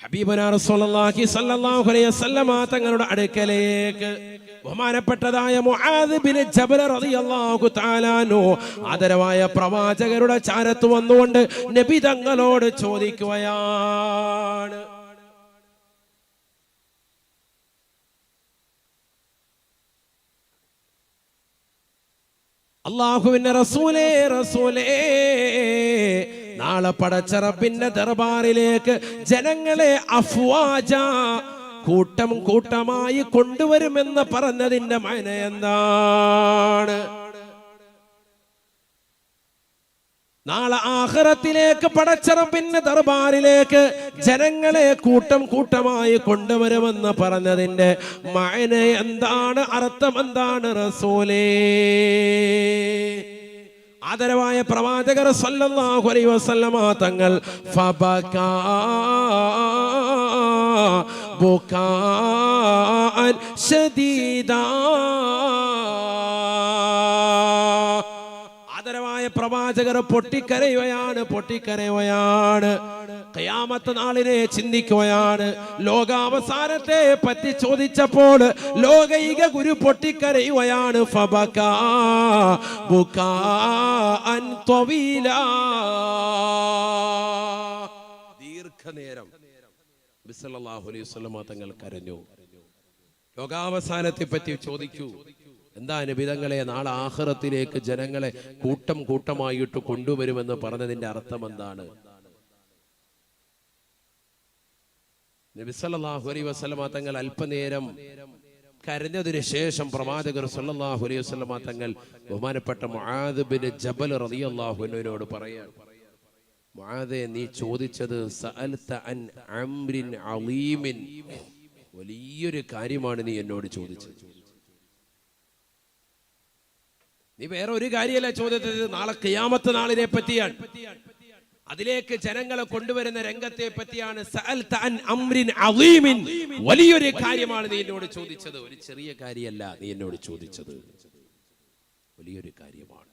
ഹബീബുനാ റസൂലുള്ളാഹി സ്വല്ലല്ലാഹു അലൈഹി വസല്ലമ തങ്ങളുടെ അടുക്കലേക്ക് ബഹുമാനപ്പെട്ടതായ മുആദ് ബിൻ ജബൽ റളിയല്ലാഹു തആല അൻഹു ആദരവായ പ്രവാചകരുടെ ചാരത്ത് വന്നുകൊണ്ട് നബി തങ്ങളോട് ചോദിക്കുകയാണ്, അല്ലാഹുവിന്റെ റസൂലേ റസൂലേ, നാളെ പടച്ച റബ്ബിന്റെ ദർബാറിലേക്ക് ജനങ്ങളെ അഫ്വാജ കൂട്ടം കൂട്ടമായി കൊണ്ടുവരുമെന്ന് പറഞ്ഞതിന്റെ മഅന എന്താണ്? നാളെ ആഖിറത്തിലേക്ക് പടച്ച റബ്ബിന്റെ ദർബാറിലേക്ക് ജനങ്ങളെ കൂട്ടം കൂട്ടമായി കൊണ്ടുവരുമെന്ന് പറഞ്ഞതിന്റെ മഅന എന്താണ്? അർത്ഥം എന്താണ് റസൂലേ? ആദരവായ പ്രവാചകർ സല്ലല്ലാഹു അലൈഹി വസല്ലമ തങ്ങൾ ഫബകാ ബുകാഅൻ ശദീദാ, ആദരവായ പ്രവാചകർ പൊട്ടിക്കരയുകയാണ്. ഖിയാമത്ത് നാളിനെ ചിന്തിക്കുകയാണ്. ലോകാവസാനത്തെ പറ്റി ചോദിച്ചപ്പോൾ ലോകൈക ഗുരു പൊട്ടിക്കരയുകയാണ്. ഫബകാ ബുകാഅൻ ത്വവീലാ, ദീർഘനേരം നബി സല്ലല്ലാഹു അലൈഹി വസല്ലം തങ്ങൾ കരഞ്ഞു. ലോകാവസാനത്തെ പറ്റി ചോദിക്കൂ. എന്താ നബി തങ്ങളെ നാളെ ആഖിറത്തിലേക്ക് ജനങ്ങളെ കൂട്ടം കൂട്ടമായിട്ട് കൊണ്ടുവരുമെന്ന് പറഞ്ഞതിന്റെ അർത്ഥം എന്താണ്? നബി സല്ലല്ലാഹു അലൈഹി വസല്ലം തങ്ങൾ അല്പനേരം കരഞ്ഞതിന് ശേഷം പ്രവാചകർ സല്ലല്ലാഹു അലൈഹി വസല്ലം തങ്ങൾ ബഹുമാനപ്പെട്ട മുആദ് ബിൻ ജബൽ റളിയല്ലാഹു അൻഹുവിനോട് പറയാണ്, മുആദേ, നീ ചോദിച്ചത് സഅൽത അൻ അംരിൻ അളീമിൻ, വലിയൊരു കാര്യമാണ് നീ എന്നോട് ചോദിച്ചത്. നീ വേറെ ഒരു കാര്യമല്ല ചോദിച്ചത്, നാളെ ഖിയാമത്ത് നാളിനെ പറ്റിയാണ്, അതിലേക്ക് ജനങ്ങളെ കൊണ്ടുവരുന്ന രംഗത്തെ പറ്റിയാണ്. സഅൽത അൻ അംരിൻ അളീമിൻ, വലിയൊരു കാര്യമാണ് നീ എന്നോട് ചോദിച്ചത്. ഒരു ചെറിയ കാര്യമല്ല നീ എന്നോട് ചോദിച്ചത്, വലിയൊരു കാര്യമാണ്.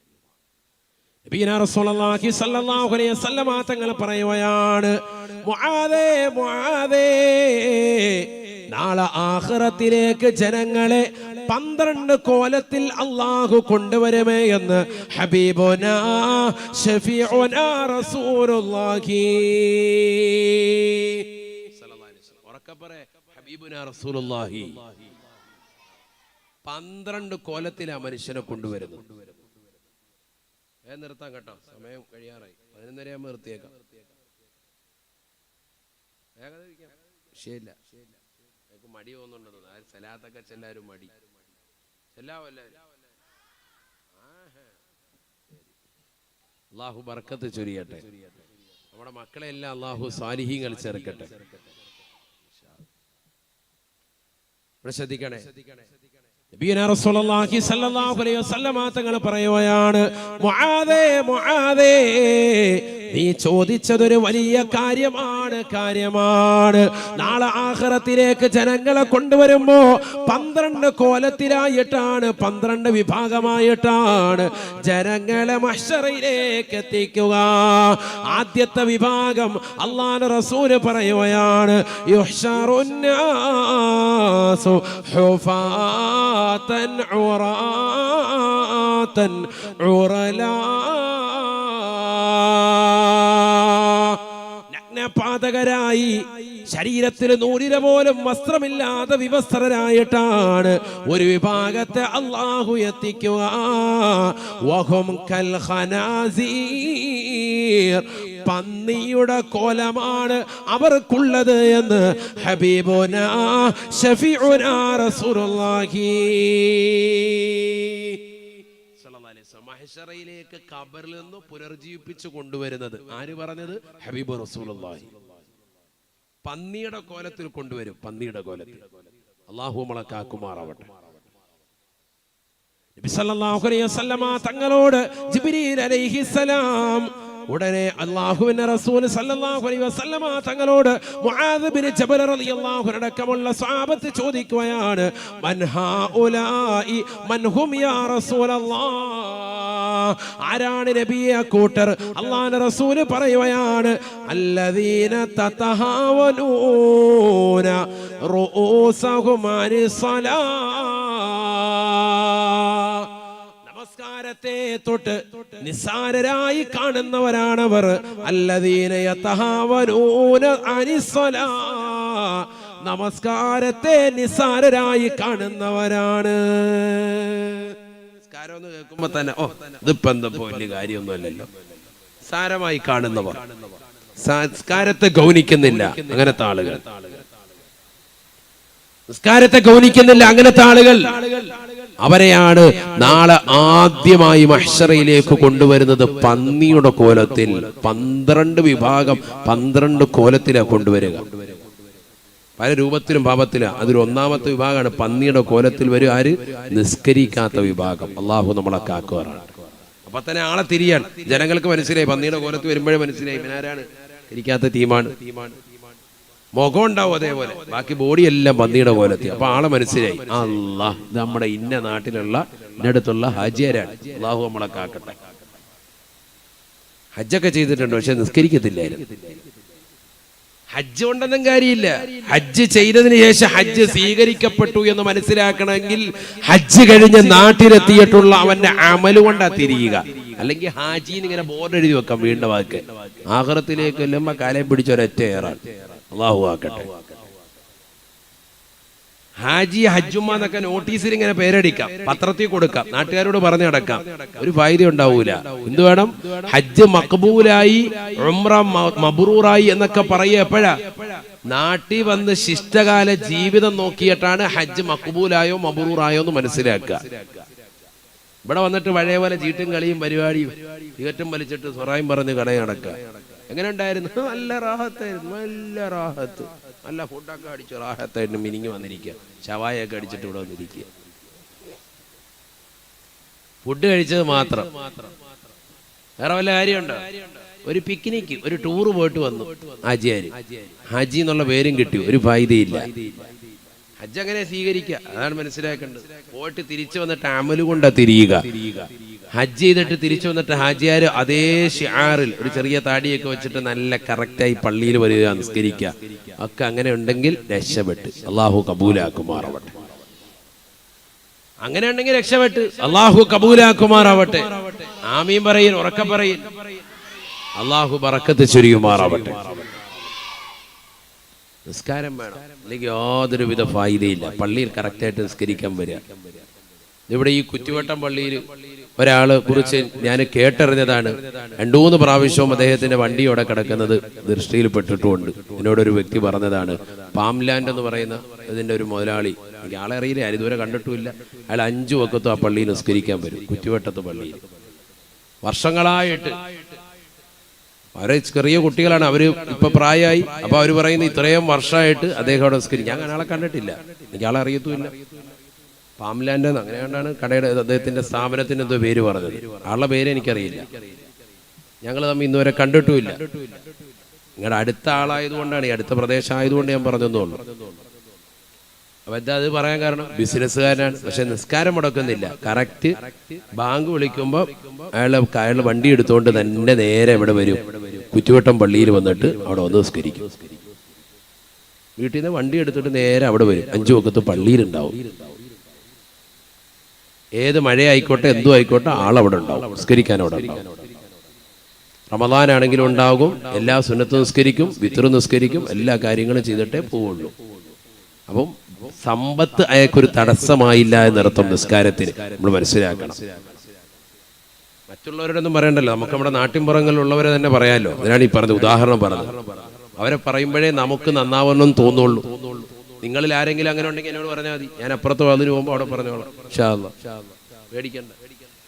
നബിയുനാ റസൂലുള്ളാഹി സ്വല്ലല്ലാഹു അലൈഹി വസല്ലം തങ്ങൾ പറയുകയാണ്, മുആദേ മുആദേ, നാളെ ആഖിറത്തിലേക്ക് ജനങ്ങളെ 12 കോലത്തിൽ അല്ലാഹു കൊണ്ടുവരുമേ എന്ന് ഹബീബുനാ ശഫീഉനാ റസൂലുള്ളാഹി സ്വല്ലല്ലാഹു അലൈഹി വസല്ലം. ഉറക്കെ പറയ്, ഹബീബുനാ റസൂലുള്ളാഹി 12 കോലത്തിൽ ആ മനുഷ്യനെ കൊണ്ടുവരുന്നു. നിർത്താം കേട്ടോ, സമയം കഴിയാറായി. 11:30 ആകുമ്പോൾ നിർത്തിയേക്കാം. ശരിയില്ല, എനിക്ക് മടി തോന്നുന്നുണ്ടെന്ന്. സലാത്തൊക്കെ ചെല്ലാരും മടി ചെല്ലാവല്ലേ. അല്ലാഹു ബർക്കത്ത് ചൊരിയട്ടെ. നമ്മുടെ മക്കളെല്ലാം അല്ലാഹു സാലിഹീങ്ങൾ ചേർക്കട്ടെ. ശ്രദ്ധിക്കണേ. നബിയുനാ റസൂലുള്ളാഹി സ്വല്ലല്ലാഹു അലൈഹി വസല്ലം തങ്ങൾ പറയുകയാണ്, മുആദേ മുആദേ, നീ ചോദിച്ചതൊരു വലിയ കാര്യമാണ്. നാളെ ആഖിറത്തിലേക്ക് ജനങ്ങളെ കൊണ്ടുവരുമ്പോ 12 കോലത്തിലായിട്ടാണ്, 12 വിഭാഗമായിട്ടാണ് ജനങ്ങളെ മഹ്ശറിലേക്ക് എത്തിക്കുക. ആദ്യത്തെ വിഭാഗം അല്ലാഹുവിന്റെ റസൂൽ പറയുകയാണ്, യുഹ്ശറുന്നാസു ഹുഫാതൻ ഉറാതൻ ഉറലാ, നഗ്നപാതകരായി ശരീരത്തിൽ നൂലിര പോലും വസ്ത്രമില്ലാതെ വിവസ്ത്രരായിട്ടാണ് ഒരു വിഭാഗത്തെ അല്ലാഹു എത്തിക്കുക. വഹും കൽ ഖനാസീർ, പന്നിയുടെ കോലമാണ് അവർക്കുള്ളത് എന്ന് ഹബീബുനാ ശഫീഉനാ റസൂലുള്ളാഹി മഹ്ശറയിലേക്ക് ഖബറിൽ നിന്ന് പുനർജീവിപ്പിച്ചു കൊണ്ടുവരുന്നത് ആര് പറഞ്ഞത്? ഹബീബ് റസൂലുള്ളാഹി. പന്നിയുടെ കോലത്തിൽ കൊണ്ടുവരും, പന്നിയുടെ കോലത്തിൽ. അല്ലാഹു നമ്മളെ കാക്കുമാറാവട്ടെ. നബി സല്ലല്ലാഹു അലൈഹി വസല്ലമ തങ്ങളോട് ജിബ്രീൽ അലൈഹിസ്സലാം ഉടനെ അല്ലാഹുവിന്റെ റസൂൽ സല്ലല്ലാഹു അലൈഹി വസല്ലമ തങ്ങളോട് മുആദ് ബിൻ ജബൽ റളിയല്ലാഹു അൻഹു അടക്കമുള്ള സ്വഹാബത്ത് ചോദിക്കുകയാണ്, മൻ ഹൗലായി മൻ ഹും യാ റസൂലല്ലാഹ്, ആരാണ് നബിയെ കൂട്ടർ? അല്ലാഹുവിന്റെ റസൂല് പറയുകയാണ്, അല്ലദീന തതഹാവലൂന റൂസഹും അനിസ്സലാ, നമസ്കാരത്തെ തൊട്ട് നിസ്സാരരായി കാണുന്നവരാണവർ. അല്ലദീന യതഹാവലൂന അനിസ്സലാ, നമസ്കാരത്തെ നിസ്സാരരായി കാണുന്നവരാണ്. നിസ്കാരം എന്ന് കേൾക്കുമ്പോ തന്നെ ഇതിപ്പോ എന്താ വലിയ കാര്യമൊന്നുമല്ലല്ലോ, സാരമായി കാണുന്നവർ, നിസ്കാരത്തെ ഗൗനിക്കുന്നില്ല അങ്ങനത്തെ ആളുകൾ, നിസ്കാരത്തെ ഗൗനിക്കുന്നില്ല അങ്ങനത്തെ ആളുകൾ, അവരെയാണ് നാളെ ആദ്യമായി മഹ്ശറയിലേക്ക് കൊണ്ടുവരുന്നത് പന്നിയുടെ കോലത്തിൽ. 12 വിഭാഗം 12 കോലത്തിലാണ് കൊണ്ടുവരിക, പല രൂപത്തിലും ഭാവത്തിലും. അതിൽ ഒന്നാമത്തെ വിഭാഗമാണ് പന്നിയുടെ കോലത്തിൽ വരും. ആര്? നിസ്കരിക്കാത്ത വിഭാഗം. അള്ളാഹു നമ്മളെ കാക്കുവാറാണ്. അപ്പൊ തന്നെ ആളെ തിരിയാണ്. ജനങ്ങൾക്ക് മനസ്സിലായി, പന്നിയുടെ കോലത്ത് വരുമ്പോഴേ മനസ്സിലായി ഇവനാരാണ്, ഇരിക്കാത്ത ടീമാണ്. മുഖം ഉണ്ടാവും അതേപോലെ, ബാക്കി ബോഡി എല്ലാം പന്നിയുടെ കോലത്തിൽ. അപ്പൊ ആളെ മനസ്സിലായി, അല്ലാഹ് നമ്മുടെ ഇന്ന നാട്ടിലുള്ള ഇന്നടുത്തുള്ള ഹാജിയാരാണ്. അള്ളാഹു നമ്മളെ കാക്കട്ടെ. ഹജ്ജൊക്കെ ചെയ്തിട്ടുണ്ട്, പക്ഷെ നിസ്കരിക്കത്തില്ലായിരുന്നു. ഹജ്ജ് കൊണ്ടൊന്നും കാര്യമില്ല. ഹജ്ജ് ചെയ്തതിന് ശേഷം ഹജ്ജ് സ്വീകരിക്കപ്പെട്ടു എന്ന് മനസ്സിലാക്കണമെങ്കിൽ ഹജ്ജ് കഴിഞ്ഞ് നാട്ടിലെത്തിയിട്ടുള്ള അവന്റെ അമല് കൊണ്ടാ തിരിയുക. അല്ലെങ്കിൽ ഹാജിന്ന് ഇങ്ങനെ ബോർഡ് എഴുതി വെക്കാം വീണ്ട വാക്ക്. ആഖിറത്തിലേക്ക് എല്ലുമ്പോ കാലം പിടിച്ചൊരൊറ്റ ഏറാണ്. അള്ളാഹു ആക്കട്ടെ. ഹാജി ഹജ്ജുമ്മ എന്നൊക്കെ നോട്ടീസിൽ ഇങ്ങനെ പേരടിക്കാം, പത്രത്തിൽ കൊടുക്കാം, നാട്ടുകാരോട് പറഞ്ഞു നടക്കാം, ഒരു ഫായിദ ഉണ്ടാവൂല. എന്ത് വേണം? ഹജ്ജ് മഖബൂലായി, ഉംറ മബ്റൂറായി എന്നൊക്കെ പറയുക എപ്പോഴാ? നാട്ടിൽ വന്ന് ശിഷ്ടകാല ജീവിതം നോക്കിയിട്ടാണ് ഹജ്ജ് മഖബൂലായോ മബ്റൂറായോ എന്ന് മനസ്സിലാക്കുക. ഇവിടെ വന്നിട്ട് പഴയ പോലെ ചീട്ടും കളിയും പരിപാടിയും തികറ്റും വലിച്ചിട്ട് സ്വറായും പറഞ്ഞ് കടയിൽ നടക്കുക. എങ്ങനെ ഉണ്ടായിരുന്നു? നല്ല റാഹത്തായിരുന്നു, നല്ല റാഹത്ത്, നല്ല ഫുഡൊക്കെ അടിച്ചു റാഹത്തായിട്ട് മിനിങ്ങി വന്നിരിക്കുക. ശവായൊക്കെ അടിച്ചിട്ട് ഇവിടെ വന്നിരിക്കുക. ഫുഡ് കഴിച്ചത് മാത്രം, വേറെ വല്ല കാര്യമുണ്ടോ? ഒരു പിക്നിക്ക്, ഒരു ടൂറ് പോയിട്ട് വന്നു ഹാജിയാര്. ഹാജി എന്നുള്ള പേരും കിട്ടി, ഒരു ഫായിദയില്ല. ഹജ്ജ് അങ്ങനെ സ്വീകരിക്കുക, അതാണ് മനസ്സിലാക്കേണ്ടത്. പോയിട്ട് തിരിച്ചു വന്നിട്ട് അമല് കൊണ്ടാ തിരിയുക. ഹജ്ജ് ചെയ്തിട്ട് തിരിച്ചു വന്നിട്ട് ഹാജിയാര് അതേ ഷിആറിൽ ഒരു ചെറിയ താടിയൊക്കെ വെച്ചിട്ട് നല്ല കറക്റ്റായി പള്ളിയിൽ വരിക, നിസ്കരിക്കുക ഒക്കെ അങ്ങനെ ഉണ്ടെങ്കിൽ രക്ഷപ്പെട്ട്. അള്ളാഹു കബൂലാക്കുമാറാവട്ടെ. അങ്ങനെ ഉണ്ടെങ്കിൽ രക്ഷപ്പെട്ട്. അള്ളാഹു കബൂലാക്കുമാറാവട്ടെ. ആമീൻ പറയും, ഉറക്കെ പറയും. അള്ളാഹു ബറക്കത്ത് ചൊരിയുമാറാവട്ടെ. നിസ്കാരം വേണം, അല്ലെങ്കിൽ യാതൊരു വിധ ഫായിദയില്ല. പള്ളിയിൽ കറക്റ്റായിട്ട് നിസ്കരിക്കാൻ വരിക. ഇവിടെ ഈ കുറ്റിവട്ടം പള്ളിയിൽ ഒരാളെ കുറിച്ച് ഞാൻ കേട്ടറിഞ്ഞതാണ്. 2-3 പ്രാവശ്യവും അദ്ദേഹത്തിന്റെ വണ്ടിയോടെ കിടക്കുന്നത് ദൃഷ്ടിയിൽപ്പെട്ടിട്ടുമുണ്ട്. എന്നോടൊരു വ്യക്തി പറഞ്ഞതാണ്, പാംലാൻഡ് എന്ന് പറയുന്ന ഇതിന്റെ ഒരു മുതലാളി, എനിക്ക് ആളെ അറിയില്ല, ഞാൻ ഇതുവരെ കണ്ടിട്ടുമില്ല. അയാൾ 5 വക്കത്തും ആ പള്ളിയിൽ നിസ്കരിക്കാൻ വരും, കുറ്റിവട്ടത്ത് പള്ളിയിൽ. വർഷങ്ങളായിട്ട് അവരെ ചെറിയ കുട്ടികളാണ്, അവര് ഇപ്പൊ പ്രായമായി. അപ്പൊ അവര് പറയുന്നത് ഇത്രയും വർഷമായിട്ട് അദ്ദേഹം അവിടെ നിസ്കരിക്കും. ഞാൻ ആളെ കണ്ടിട്ടില്ല, എനിക്ക് ആളെ അറിയത്തുമില്ല. പാംലാൻഡ് അങ്ങനെ കണ്ടാണ് കടയുടെ അദ്ദേഹത്തിന്റെ സ്ഥാപനത്തിന് എന്തോ പേര് പറഞ്ഞത്. ആളുടെ പേര് എനിക്കറിയില്ല, ഞങ്ങൾ തമ്മിൽ ഇന്നുവരെ കണ്ടിട്ടുമില്ല. നിങ്ങളുടെ അടുത്ത ആളായതുകൊണ്ടാണ്, ഈ അടുത്ത പ്രദേശം ആയതുകൊണ്ട് ഞാൻ പറഞ്ഞെന്നുള്ളൂ. അപ്പൊ എന്താ അത് പറയാൻ കാരണം? ബിസിനസ്സുകാരനാണ്, പക്ഷെ നിസ്കാരം മുടക്കുന്നില്ല. കറക്റ്റ് ബാങ്ക് വിളിക്കുമ്പോ അയാൾ വണ്ടി എടുത്തുകൊണ്ട് തന്നെ നേരെ ഇവിടെ വരും, കുറ്റിവട്ടം പള്ളിയിൽ വന്നിട്ട് അവിടെ വന്ന് നിസ്കരിക്കും. വീട്ടിൽ നിന്ന് വണ്ടി എടുത്തിട്ട് നേരെ അവിടെ വരും, 5 വക്കത്ത് പള്ളിയിലുണ്ടാവും. ഏത് മഴയായിക്കോട്ടെ എന്തോ ആയിക്കോട്ടെ ആളവിടെ ഉണ്ടാവും, നിസ്കരിക്കാൻ അവിടെ ഉണ്ടാവും. റമദാനാണെങ്കിലും ഉണ്ടാകും, എല്ലാ സുന്നത്തും നിസ്കരിക്കും, വിത്ർ നിസ്കരിക്കും, എല്ലാ കാര്യങ്ങളും ചെയ്തിട്ടേ പോവുള്ളൂ. അപ്പം സമ്പത്ത് അയാൾക്കൊരു തടസ്സമായില്ല എന്നർത്ഥം നിസ്കാരത്തിന് നമ്മൾ മനസ്സിലാക്കണം. മറ്റുള്ളവരോടൊന്നും പറയണ്ടല്ലോ, നമുക്ക് നമ്മുടെ നാട്ടിൻപുറങ്ങളിലുള്ളവരെ തന്നെ പറയാമല്ലോ. അതിനാണ് ഈ പറഞ്ഞത്, ഉദാഹരണം പറഞ്ഞത്. അവരെ പറയുമ്പോഴേ നമുക്ക് നന്നാവണമെന്ന് തോന്നുള്ളൂ. നിങ്ങളിൽ ആരെങ്കിലും അങ്ങനെ ഉണ്ടെങ്കിൽ എന്നോട് പറഞ്ഞാൽ മതി, ഞാൻ അപ്പുറത്ത് അതിന് പോകുമ്പോൾ അവിടെ പറഞ്ഞോളാം. ഇൻഷാ അല്ലാഹ്, പേടിക്കണ്ട.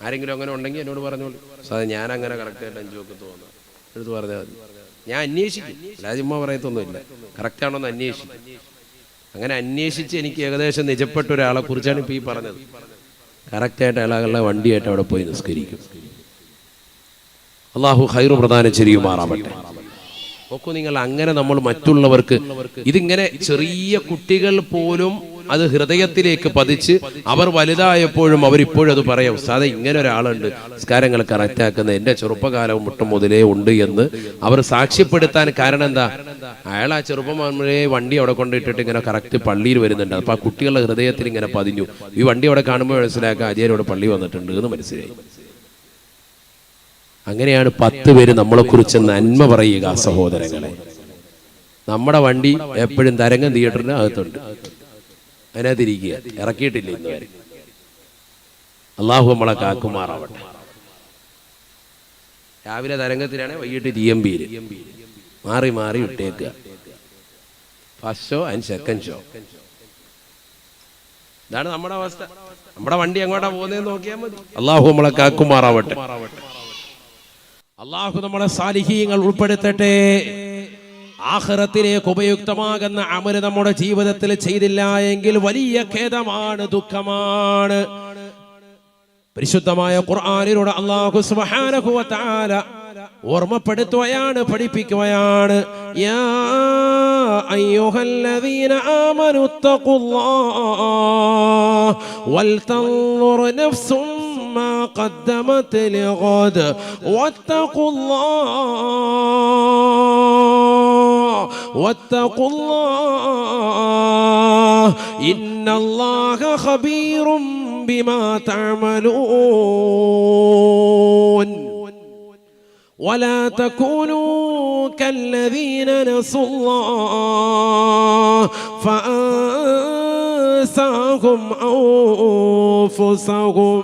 ആരെങ്കിലും അങ്ങനെ ഉണ്ടെങ്കിൽ എന്നോട് പറഞ്ഞോളൂ. ഞാൻ അങ്ങനെ കറക്റ്റായിട്ട് 5 വക്കത്ത് പോകുന്ന എടുത്ത് പറഞ്ഞാൽ മതി. ഞാൻ അന്വേഷിക്കും, അല്ലാതെ ചുമ്മാ പറയത്തൊന്നുമില്ല. കറക്റ്റാണോ എന്ന് അന്വേഷിക്കും. അങ്ങനെ അന്വേഷിച്ച് എനിക്ക് ഏകദേശം നിജപ്പെട്ട ഒരാളെ കുറിച്ചാണ് ഇപ്പൊ ഈ പറഞ്ഞത്. കറക്റ്റായിട്ട് അയാളുടെ വണ്ടിയായിട്ട് അവിടെ പോയി നിസ്കരിക്കും. അള്ളാഹു ഖൈറ് പ്രദാനം ചെയ്യുമാറാവട്ടെ. നോക്കൂ നിങ്ങൾ, അങ്ങനെ നമ്മൾ മറ്റുള്ളവർക്ക് ഇതിങ്ങനെ ചെറിയ കുട്ടികൾ പോലും അത് ഹൃദയത്തിലേക്ക് പതിച്ച് അവർ വലുതായപ്പോഴും അവരിപ്പോഴും അത് പറയാം, ഉസ്താദേ ഇങ്ങനെ ഒരാളുണ്ട് നിസ്കാരങ്ങൾ കറക്റ്റാക്കുന്ന എൻ്റെ ചെറുപ്പകാലം മുട്ടം മുതലേ ഉണ്ട് എന്ന് അവർ സാക്ഷ്യപ്പെടുത്താൻ കാരണം എന്താ? അയാൾ ആ ചെറുപ്പം വണ്ടി അവിടെ കൊണ്ടിട്ടിട്ട് ഇങ്ങനെ കറക്റ്റ് പള്ളിയിൽ വരുന്നുണ്ട്. അപ്പൊ ആ കുട്ടികളുടെ ഹൃദയത്തിൽ ഇങ്ങനെ പതിഞ്ഞു. ഈ വണ്ടി അവിടെ കാണുമ്പോൾ മനസ്സിലാക്കുക ആചാര്യോടെ പള്ളി വന്നിട്ടുണ്ട് എന്ന് മനസ്സിലായി. അങ്ങനെയാണ് 10 പേര് നമ്മളെ കുറിച്ച് നന്മ പറയുക. സഹോദരങ്ങളെ, നമ്മുടെ വണ്ടി എപ്പോഴും തരംഗം തിയേറ്ററിന് അകത്തുണ്ട്, അതിനകത്തിരിക്കുക, ഇറക്കിയിട്ടില്ല ഇന്ന് വരെ. അള്ളാഹു നമ്മളെ കാക്കുമാറാവട്ടെ. രാവിലെ തരംഗത്തിലാണ്, വൈകിട്ട് TMB-യിൽ മാറി മാറി ഇട്ടേക്കുക. First show and second show. ഇതാണ് നമ്മുടെ അവസ്ഥ. നമ്മുടെ വണ്ടി എങ്ങോട്ടാ പോകുന്നതെന്ന് നോക്കിയാൽ മതി. അള്ളാഹു നമ്മളെ കാക്കുമാറാവട്ടെ. അള്ളാഹു നമ്മളെ സാലിഹീങ്ങൾ ഉൾപ്പെടുത്തട്ടെ. ആഖിറത്തിലേക്ക് ഉപയുക്തമാകുന്ന അമല് നമ്മുടെ ജീവിതത്തിൽ ചെയ്തില്ല എങ്കിൽ വലിയ ഖേദമാണ്, ദുഃഖമാണ്. പരിശുദ്ധമായ ഖുർആനിലൂടെ അല്ലാഹു സുബ്ഹാനഹു വ തആല ഓർമ്മപ്പെടുത്തുകയാണ്, പഠിപ്പിക്കുകയാണ്. യാ അയ്യുഹല്ലദീന ആമനു തഖുല്ലാഹ വൽ തൻദുർ നഫ്സും മാ ഖദ്ദമത് ലിഗദ് വത്തഖുല്ലാഹ ഇന്നല്ലാഹ ഖബീറും ബിമാ തഅമലൂൻ. ولا تكونوا كالذين نسوا الله فأنساهم أنفسهم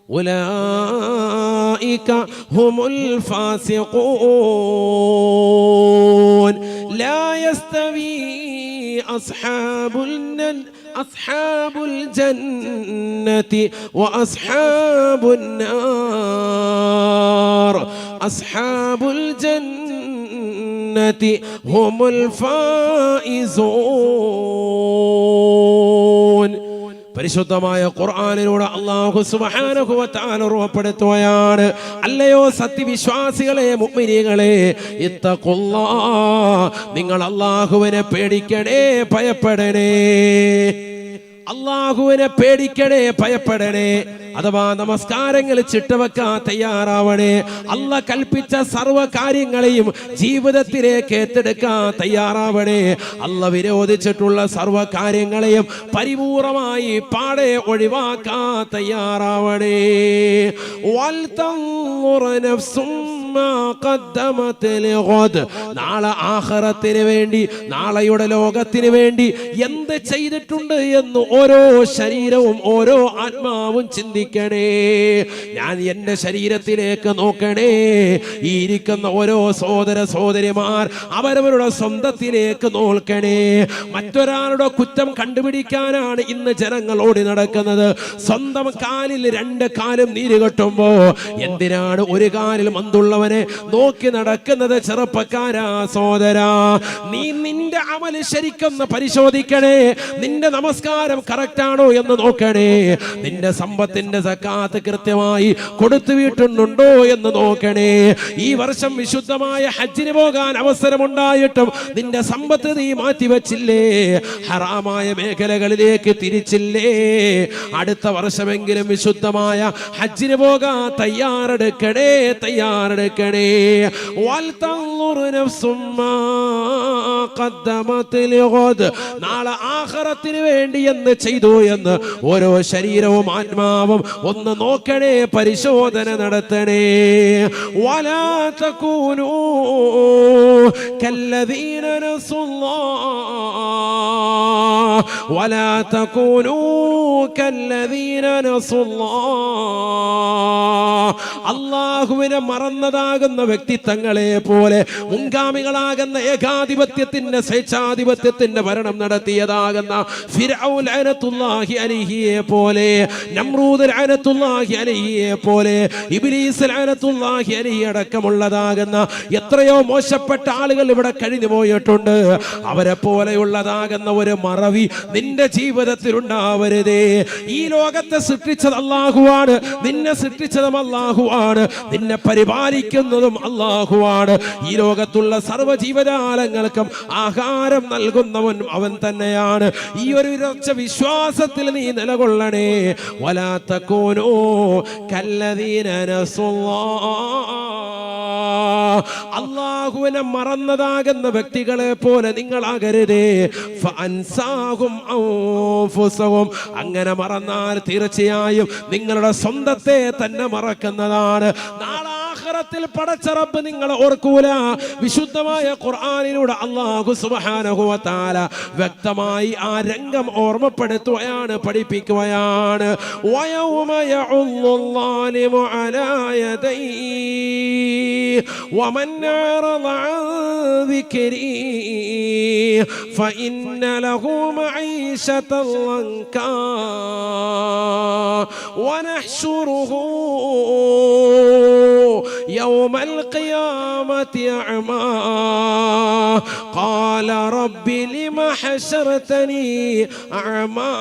أولئك هم الفاسقون. لا يستوي أصحاب الجنة وأصحاب النار. أصحاب الجنة هم الفائزون. പരിശുദ്ധമായ ഖുർആനിലൂടെ അല്ലാഹു സുബ്ഹാനഹു വ തആല ഓർമ്മപ്പെടുത്തുകയാണ്, അല്ലയോ സത്യവിശ്വാസികളെ, മുഅ്മിനീങ്ങളെ, ഇത്തഖുല്ലാഹ്, നിങ്ങൾ അല്ലാഹുവിനെ പേടിക്കണേ, ഭയപ്പെടണേ. അല്ലാഹുവിനെ പേടിക്കണേ, ഭയപ്പെടണേ. അഥവാ നമസ്കാരങ്ങൾ ചിട്ടവെക്കാൻ തയ്യാറാവണേ. അല്ലാഹ് കൽപ്പിച്ച സർവ്വ കാര്യങ്ങളെയും ജീവിതത്തിലേക്ക് ഏറ്റെടുക്കാൻ തയ്യാറാവണേ. അല്ലാഹ് വിരോധിച്ചിട്ടുള്ള സർവ്വ കാര്യങ്ങളെയും പരിപൂർണമായി പാടെ ഒഴിവാക്കാൻ തയ്യാറാവണേ. വൽ തൻദുർ നഫ്സും മാ ഖദ്ദമത് ലിഗദ്. നാളെ ആഖിറത്തിന് വേണ്ടി, നാളെയുടെ ലോകത്തിന് വേണ്ടി എന്ത് ചെയ്തിട്ടുണ്ട് എന്ന് ഓരോ ശരീരവും ഓരോ ആത്മാവും ചിന്തിക്കണേ. ഞാൻ എൻ്റെ ശരീരത്തിലേക്ക് നോക്കണേ. ഈ ഇരിക്കുന്ന ഓരോ സഹോദര സഹോദരിമാർ അവരവരുടെ സ്വന്തത്തിലേക്ക് നോക്കണേ. മറ്റൊരാളുടെ കുറ്റം കണ്ടുപിടിക്കാനാണ് ഇന്ന് ജനങ്ങൾ ഓടി നടക്കുന്നത്. സ്വന്തം കാലിൽ 2 കാലും നീര് കെട്ടുമ്പോ എന്തിനാണ് ഒരു കാലിൽ മന്തുള്ളവനെ നോക്കി നടക്കുന്നത്? ചെറുപ്പക്കാരാ, സഹോദരാ, നീ നിന്റെ അമല് ശരിക്കൊന്ന് പരിശോധിക്കണേ. നിന്റെ നമസ്കാരം കറക്റ്റ് ആണോ എന്ന് നോക്കണേ. നിന്റെ സമ്പത്തിന്റെ സക്കാത്ത് കൃത്യമായി കൊടുത്തു വീട്ടുന്നുണ്ടോ എന്ന് നോക്കണേ. ഈ വർഷം വിശുദ്ധമായ ഹജ്ജിന് പോകാൻ അവസരമുണ്ടായിട്ടും നിന്റെ സമ്പത്ത് നീ മാറ്റിവെച്ചില്ലേ? ഹറാമായ മേഖലകളിലേക്ക് തിരിച്ചില്ലേ? അടുത്ത വർഷമെങ്കിലും വിശുദ്ധമായ ഹജ്ജിന് പോകാൻ തയ്യാറെടുക്കണേ, തയ്യാറെടുക്കണേ. വൽ തൻദുർ നഫ്സും മാ ഖദ്ദമത് ലിഗദ്. നാളെ ആഖിറത്തിന് വേണ്ടി എന്ന് ചെയ്തു എന്ന് ഓരോ ശരീരവും ആത്മാവും ഒന്ന് നോക്കണേ, പരിശോധന നടത്തണേ. വലാ തകൂനൂ കല്ലദീന നസുല്ലാഹ് വലാ തകൂനൂ കല്ലദീന നസുല്ലാഹ്. അല്ലാഹുവിനെ മറന്നതാകുന്ന വ്യക്തിത്വങ്ങളെ പോലെ, മുൻഗാമികളാകുന്ന ഏകാധിപത്യത്തിന്റെ സ്വേച്ഛാധിപത്യത്തിന്റെ ഭരണം നടത്തിയതാകുന്ന ഫിർഔൻ ലഅനത്തുല്ലാഹി അലൈഹിയെ പോലെ, നമ്രൂദ് ലഅനത്തുല്ലാഹി അലൈഹിയെ പോലെ, ഇബ്ലീസ് ലഅനത്തുല്ലാഹി അലൈഹി അടക്കമുള്ളതാകുന്ന എത്രയോ മോശപ്പെട്ട ആളുകൾ ഇവിടെ കഴിഞ്ഞു പോയിട്ടുണ്ട്. അവരെ പോലെയുള്ളതാകുന്ന ഒരു മറവി നിന്റെ ജീവിതത്തിൽ ഉണ്ടാവരുതേ. ഈ ലോകത്തെ സൃഷ്ടിച്ചത് അല്ലാഹുവാണ്, നിന്നെ സൃഷ്ടിച്ചതും അല്ലാഹുവാണ്, നിന്നെ പരിപാലിക്കുന്നതും അല്ലാഹുവാണ്. ഈ ലോകത്തുള്ള സർവ്വ ജീവജാലങ്ങൾക്കും ആഹാരം നൽകുന്നവൻ അവൻ തന്നെയാണ്. ഈ ഒരു ഉറച്ച വിശ്വാസത്തിൽ നീ നിലകൊള്ളണേ. വലാ തകൂനൂ കല്ലദീന നസുല്ലാഹ്, അല്ലാഹുവിനെ മറന്നതാകുന്ന വ്യക്തികളെ പോലെ നിങ്ങളാകരുതേ. ഫഅൻസാഹും അൻഫുസഹും, അങ്ങനെ മറന്നാൽ തീർച്ചയായും നിങ്ങളുടെ സ്വന്തത്തെ തന്നെ മറക്കുന്നതാണ്. നാളെ ആഖിറത്തിൽ പടച്ച റബ്ബ് നിങ്ങളെ ഓർക്കൂല. വിശുദ്ധമായ ഖുർആനിലൂടെ അല്ലാഹു സുബ്ഹാനഹു വ തആല വ്യക്തമായി ആ രംഗം ഓർമ്മപ്പെടുത്തുകയാണ്, പഠിപ്പിക്കുകയാണ്. വയൗമ യഉല്ലാലിമു അലാ യദൈഹി വമൻ അറദ അൻ ദിക്രി ഫഇന്ന ലഹു മഈശതൻ ലൻകാ വനഹ്ശുറുഹു يوم القيامة أعمى قال رب لم حشرتني أعمى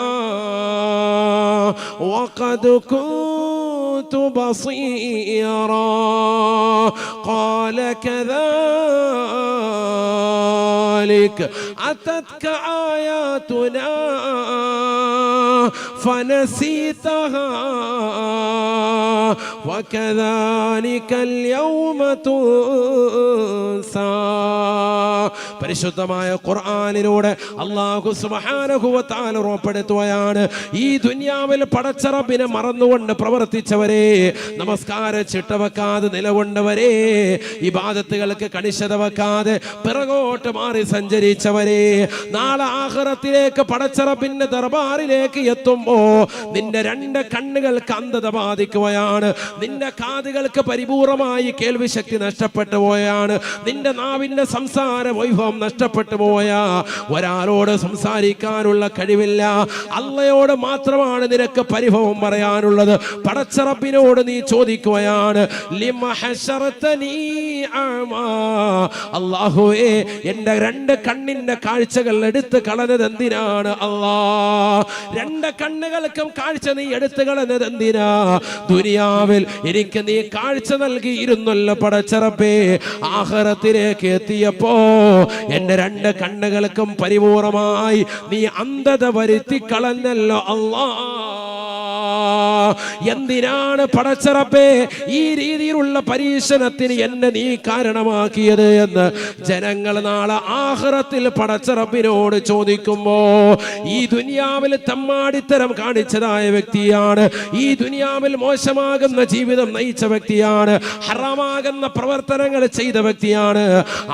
وقد كنت بصيرا قال كذلك أتتك آياتنا فنسيتها وكذلك اليوم تنسى. പരിശുദ്ധമായ ഖുർആനിലൂടെ അല്ലാഹു സുബ്ഹാനഹു വ തആല ഉറപ്പെടുത്തുകയാണ്, ഈ ദുനിയാവിൽ പടച്ച റബ്ബിനെ മറന്നുകൊണ്ട് പ്രവർത്തിച്ചവരെ, നമസ്കാരം ചിട്ടവെക്കാതെ നിലകൊണ്ടവരെ, ഇബാദത്തുകൾക്ക് കണിശത വെക്കാതെ പിറകോട്ട് മാറി സഞ്ചരിച്ചവരെ, നാളെ ആഖിറത്തിലേക്ക് പടച്ച റബ്ബിന്റെ ദർബാറിലേക്ക് എത്തുമ്പോ നിന്റെ രണ്ട് കണ്ണുകൾക്ക് അന്ധത ബാധിക്കുകയാണ്, നിന്റെ കാതുകൾക്ക് പരിപൂർണമായി കേൾവി ശക്തി നഷ്ടപ്പെട്ടു പോയാണ്, നിന്റെ നാവിന്റെ സംസാര വൈഭവം നഷ്ടപ്പെട്ടു പോയാ, ഒരാളോട് സംസാരിക്കാനുള്ള കഴിവില്ല, അള്ളയോട് മാത്രമാണ് നിനക്ക് പരിഭവം പറയാനുള്ളത്. പടച്ച റബ്ബിനോട് നീ ചോദിക്കുകയാണ്, ലിമ ഹശറതനീ അഅ്മാ, അല്ലാഹുവേ എന്റെ രണ്ട് കണ്ണിന്റെ കാഴ്ചകൾ എടുത്തു കളഞ്ഞത് എന്തിനാണ് അല്ലാ? രണ്ട് കണ്ണുകൾക്കും കാഴ്ച നീ എടുത്തു കളഞ്ഞത് എന്തിനാ? ദുനിയാവിൽ എനിക്ക് നീ കാഴ്ച നൽകിയിരുന്നല്ലോ പടച്ച റബ്ബേ, ആഖിറത്തിലേക്ക് എത്തിയപ്പോ എന്റെ രണ്ട് കണ്ണുകൾക്കും പരിപൂർണമായി നീ അന്ധത വരുത്തി കളഞ്ഞല്ലോ അല്ലാ. എന്തിനാണ് പടച്ച റബ്ബേ ഈ രീതിയിലുള്ള പരീക്ഷണത്തിന് എന്നെ നീ കാരണമാക്കിയത് എന്ന് ജനങ്ങൾ നാളെ ആഖിറത്തിൽ പടച്ച റബ്ബിനോട് ചോദിക്കുമ്പോ, ഈ ദുനിയാവിൽ തമ്മാടിത്തരം കാണിച്ചതായ വ്യക്തിയാണ്, ഈ ദുനിയാവിൽ മോശമാകുന്ന ജീവിതം നയിച്ച വ്യക്തിയാണ്, ഹറാമാകുന്ന പ്രവർത്തനങ്ങൾ ചെയ്ത വ്യക്തിയാണ്,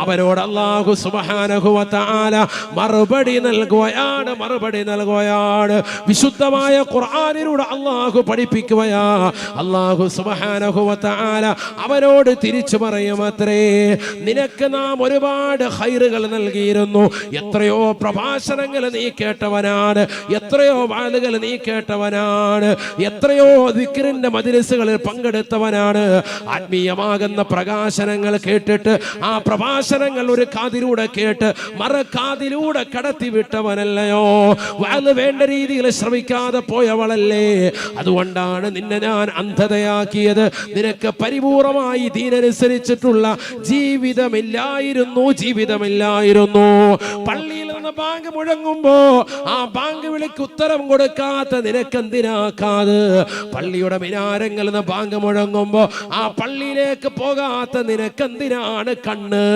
അവരോട് അല്ലാഹു സുബ്ഹാനഹു വ തആല മറുപടി നൽകുകയാണ്. വിശുദ്ധമായ ഖുർആനിലൂടെ അല്ലാഹു പഠിപ്പിക്കുകയാ. അല്ലാഹു സുബ്ഹാനഹു വ തആല അവനോട് തിരിച്ചു പറയുമത്രേ, നിനക്ക് നാം ഒരുപാട് ഖൈറുകൾ നൽകിയിരുന്നു, എത്രയോ പ്രഭാഷണങ്ങൾ നീ കേട്ടവനാണ്, എത്രയോ വാളുകൾ നീ കേട്ടവനാണ്, എത്രയോ ദിക്റിന്റെ മജ്‌ലിസുകളിൽ പങ്കെടുത്തവനാണ്, ആത്മീയമാകുന്ന പ്രകാശനങ്ങൾ കേട്ടിട്ട് ആ പ്രഭാഷണങ്ങൾ ഒരു കാതിലൂടെ കേട്ട് മറുകാതിലൂടെ കടത്തിവിട്ടവനല്ലയോ? വാള് വേണ്ട രീതിയിൽ ശ്രമിക്കാതെ പോയവളല്ലേ? അതുകൊണ്ടാണ് നിന്നെ ഞാൻ അന്ധതയാക്കിയത്. നിനക്ക് പരിപൂർണമായി ദീനനുസരിച്ചിട്ടുള്ള ജീവിതമില്ലായിരുന്നു. പള്ളിയിൽ നിന്ന് ബാങ്ക് മുഴങ്ങുമ്പോ ആ ബാങ്ക് വിളിക്ക് ഉത്തരം കൊടുക്കാത്ത നിനക്കെന്തിനാക്കാത്? പള്ളിയുടെ മിനാരങ്ങളിൽ നിന്ന് ബാങ്ക് മുഴങ്ങുമ്പോ ആ പള്ളിയിലേക്ക് പോകാത്ത നിനക്കെന്തിനാണ് കണ്ണ്?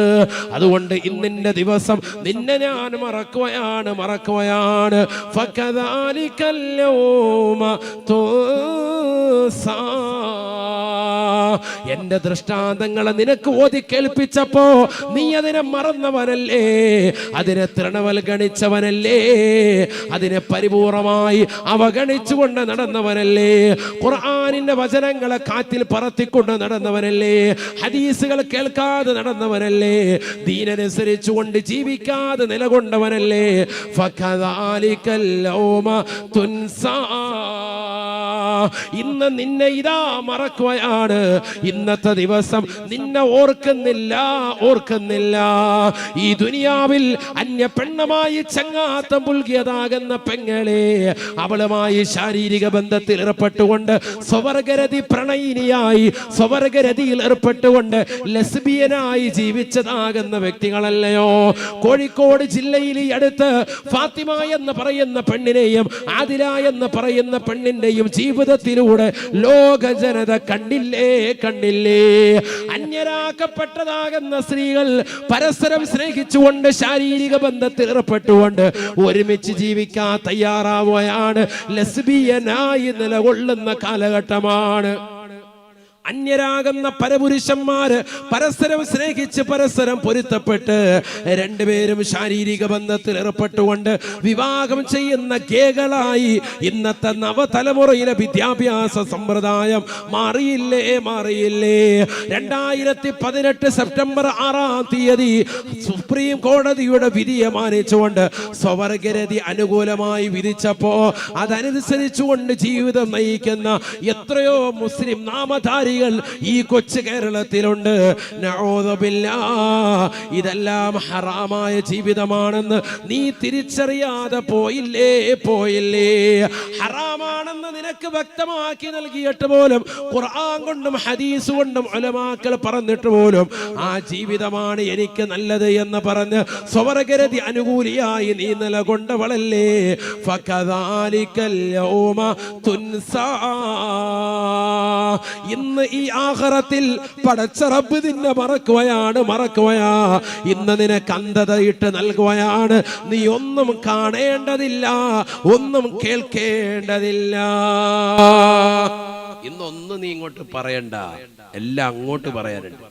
അതുകൊണ്ട് ഇന്നിന്റെ ദിവസം നിന്നെ ഞാൻ മറക്കുകയാണ്. ഫകദാലികൽ യൗമ തുൻസാ. എന്റെ ദൃഷ്ടാന്തങ്ങളെ നിനക്ക് ഓതി കേൾപ്പിച്ചപ്പോ നീ അതിനെ മറന്നവനല്ലേ, അതിനെ തൃണവൽഗണിച്ചവനല്ലേ, അതിനെ പരിപൂർണമായി അവഗണിച്ചുകൊണ്ട് നടന്നവനല്ലേ, ഖുർആനിന്റെ വചനങ്ങളെ കാറ്റിൽ പറത്തിക്കൊണ്ട് നടന്നവനല്ലേ, ഹദീസുകൾ കേൾക്കാതെ നടന്നവനല്ലേ, ദീനനുസരിച്ചുകൊണ്ട് ജീവിക്കാതെ നിലകൊണ്ടവനല്ലേ. ഫകദാലികൽ യൗമ തുൻസാ. ഇന്ന് നിന്നെ ഇതാ മറക്കുകയാണ്. ഇന്നത്തെ ദിവസം നിന്നെ ഓർക്കുന്നില്ല. ഈ ദുനിയാവിൽ അന്യ പെണ്ണുമായി ചങ്ങാത്തം പുൽകിയതാകുന്ന പെങ്ങളെ, അവളുമായി ശാരീരിക ബന്ധത്തിൽ ഏർപ്പെട്ടുകൊണ്ട് സ്വവർഗരതി പ്രണയിനിയായി സ്വവർഗരതിയിൽ ഏർപ്പെട്ടുകൊണ്ട് ലെസ്ബിയനായി ജീവിച്ചതാകുന്ന വ്യക്തികളല്ലയോ? കോഴിക്കോട് ജില്ലയിൽ ഈ അടുത്ത് ഫാത്തിമ എന്ന് പറയുന്ന പെണ്ണിനെയും ആദില എന്ന് പറയുന്ന പെണ്ണിന്റെയും ജീവിതത്തിലൂടെ ലോക ജനത കണ്ടില്ലേ? അന്യരാക്കപ്പെട്ടതാകുന്ന സ്ത്രീകൾ പരസ്പരം സ്നേഹിച്ചുകൊണ്ട് ശാരീരിക ബന്ധത്തിൽ ഏർപ്പെട്ടുകൊണ്ട് ഒരുമിച്ച് ജീവിക്കാൻ തയ്യാറാവുകയാണ്. ലെസ്ബിയനായി നിലകൊള്ളുന്ന കാലഘട്ടമാണ്. അന്യരാകുന്ന പരപുരുഷന്മാര് പരസ്പരം സ്നേഹിച്ച് പരസ്പരം പൊരുത്തപ്പെട്ട് രണ്ടുപേരും ശാരീരിക ബന്ധത്തിൽ ഏർപ്പെട്ടുകൊണ്ട് വിവാഹം ചെയ്യുന്ന ഗേകളായി ഇന്നത്തെ നവതലമുറയിലെ വിദ്യാഭ്യാസ സമ്പ്രദായം മാറിയില്ലേ? 2018 സെപ്റ്റംബർ 6-ാം തീയതി സുപ്രീം കോടതിയുടെ വിധിയെ മാനിച്ചുകൊണ്ട് സ്വവർഗരതി അനുകൂലമായി വിധിച്ചപ്പോ അതനുസരിച്ചുകൊണ്ട് ജീവിതം നയിക്കുന്ന എത്രയോ മുസ്ലിം നാമധാരി ഈ കൊച്ചു കേരളത്തിലുണ്ട്. ഇതെല്ലാം ഹറാമായ ജീവിതമാണെന്ന് നീ തിരിച്ചറിയാതെ പോയില്ലേ? ഹറാമാണെന്ന് നിനക്ക് വ്യക്തമാക്കി നൽകിയിട്ട് പോലും ഖുർആൻ കൊണ്ടും ഹദീസ് കൊണ്ടും ഉലമാക്കൾ പറഞ്ഞിട്ട് പോലും ആ ജീവിതമാണ് എനിക്ക് നല്ലത് എന്ന് പറഞ്ഞ് സ്വവർഗരതി അനുകൂലിയായി നീ നിലകൊണ്ടവളല്ലേ? ഫകദാലികൽ യൗമ തുൻസാ. ഇന്ന് ഈ ആഖിറത്തിൽ പടച്ച റബ്ബ് നിന്നെ മറക്കുകയാ. ഇന്ന് നിനക്ക് അന്ധതയിട്ട് നൽകുകയാണ്. നീ ഒന്നും കാണേണ്ടതില്ല, ഒന്നും കേൾക്കേണ്ടതില്ല. ഇന്നൊന്നും നീ ഇങ്ങോട്ട് പറയണ്ട, എല്ലാം അങ്ങോട്ട് പറയാനുണ്ട്.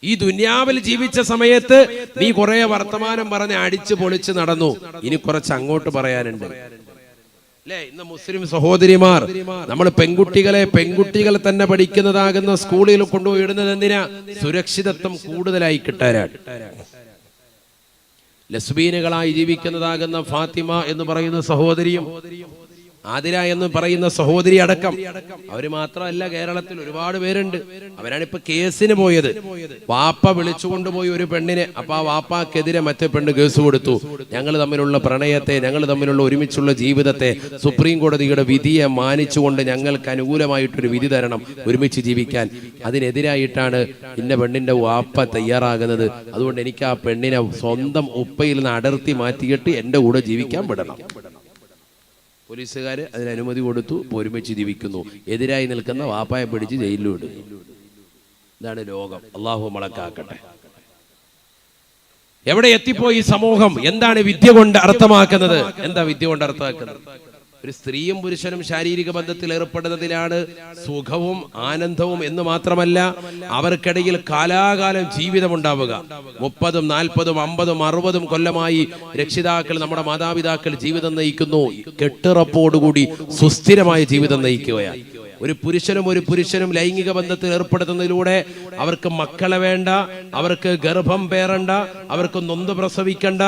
ഈ ദുനിയാവിൽ ജീവിച്ച സമയത്ത് നീ കുറെ വർത്തമാനം പറഞ്ഞ് അടിച്ചു പൊളിച്ച് നടന്നു. ഇനി കുറച്ച് അങ്ങോട്ട് പറയാനുണ്ട്. ഇന്ന് മുസ്ലിം സഹോദരിമാർ നമ്മൾ പെൺകുട്ടികളെ തന്നെ പഠിക്കുന്നതാകുന്ന സ്കൂളിൽ കൊണ്ടുപോയി ഇടുന്നത് എന്തിനാ? സുരക്ഷിതത്വം കൂടുതലായി കിട്ടാനാണ്. ലെസ്ബീനുകളായി ജീവിക്കുന്നതാകുന്ന ഫാത്തിമ എന്ന് പറയുന്ന സഹോദരിയും ആദില എന്ന് പറയുന്ന സഹോദരി അടക്കം അവര് മാത്രമല്ല, കേരളത്തിൽ ഒരുപാട് പേരുണ്ട്. അവരാണിപ്പോ കേസിന് പോയത്. വാപ്പ വിളിച്ചുകൊണ്ടുപോയി ഒരു പെണ്ണിനെ. അപ്പൊ ആ വാപ്പാക്കെതിരെ മറ്റേ പെണ്ണ് കേസ് കൊടുത്തു. ഞങ്ങൾ തമ്മിലുള്ള പ്രണയത്തെ, ഞങ്ങൾ തമ്മിലുള്ള ഒരുമിച്ചുള്ള ജീവിതത്തെ സുപ്രീം കോടതിയുടെ വിധിയെ മാനിച്ചുകൊണ്ട് ഞങ്ങൾക്ക് അനുകൂലമായിട്ടൊരു വിധി തരണം, ഒരുമിച്ച് ജീവിക്കാൻ. അതിനെതിരായിട്ടാണ് ഇന്ന പെണ്ണിന്റെ വാപ്പ തയ്യാറാകുന്നത്. അതുകൊണ്ട് എനിക്ക് ആ പെണ്ണിനെ സ്വന്തം ഉപ്പയിൽ നിന്ന് അടർത്തി മാറ്റിയിട്ട് എന്റെ കൂടെ ജീവിക്കാൻ വിടണം. പോലീസുകാർ അതിന് അനുമതി കൊടുത്തു. ഒരുമിച്ച് ജീവിക്കുന്നു. എതിരായി നിൽക്കുന്ന വാപ്പായെ പിടിച്ച് ജയിലിലോട്ട്. ഇതാണ് ലോകം. അള്ളാഹു മളക്കാക്കട്ടെ. എവിടെ എത്തിപ്പോയി സമൂഹം? എന്താണ് വിദ്യ കൊണ്ട് അർത്ഥമാക്കുന്നത്? എന്താ വിദ്യ കൊണ്ട് അർത്ഥമാക്കുന്നത്? ഒരു സ്ത്രീയും പുരുഷനും ശാരീരിക ബന്ധത്തിൽ ഏർപ്പെടുന്നതിലാണ് സുഖവും ആനന്ദവും എന്ന് മാത്രമല്ല, അവർക്കിടയിൽ കാലാകാലം ജീവിതം ഉണ്ടാവുക. 30, 40, 50, 60 കൊല്ലമായി രക്ഷിതാക്കൾ, നമ്മുടെ മാതാപിതാക്കൾ ജീവിതം നയിക്കുന്നു. കെട്ടുറപ്പോടുകൂടി സുസ്ഥിരമായ ജീവിതം നയിക്കുകയാണ്. ഒരു പുരുഷനും ലൈംഗിക ബന്ധത്തിൽ ഏർപ്പെടുത്തുന്നതിലൂടെ അവർക്ക് മക്കളെ വേണ്ട, അവർക്ക് ഗർഭം പേറണ്ട, അവർക്ക് നൊന്ത് പ്രസവിക്കണ്ട,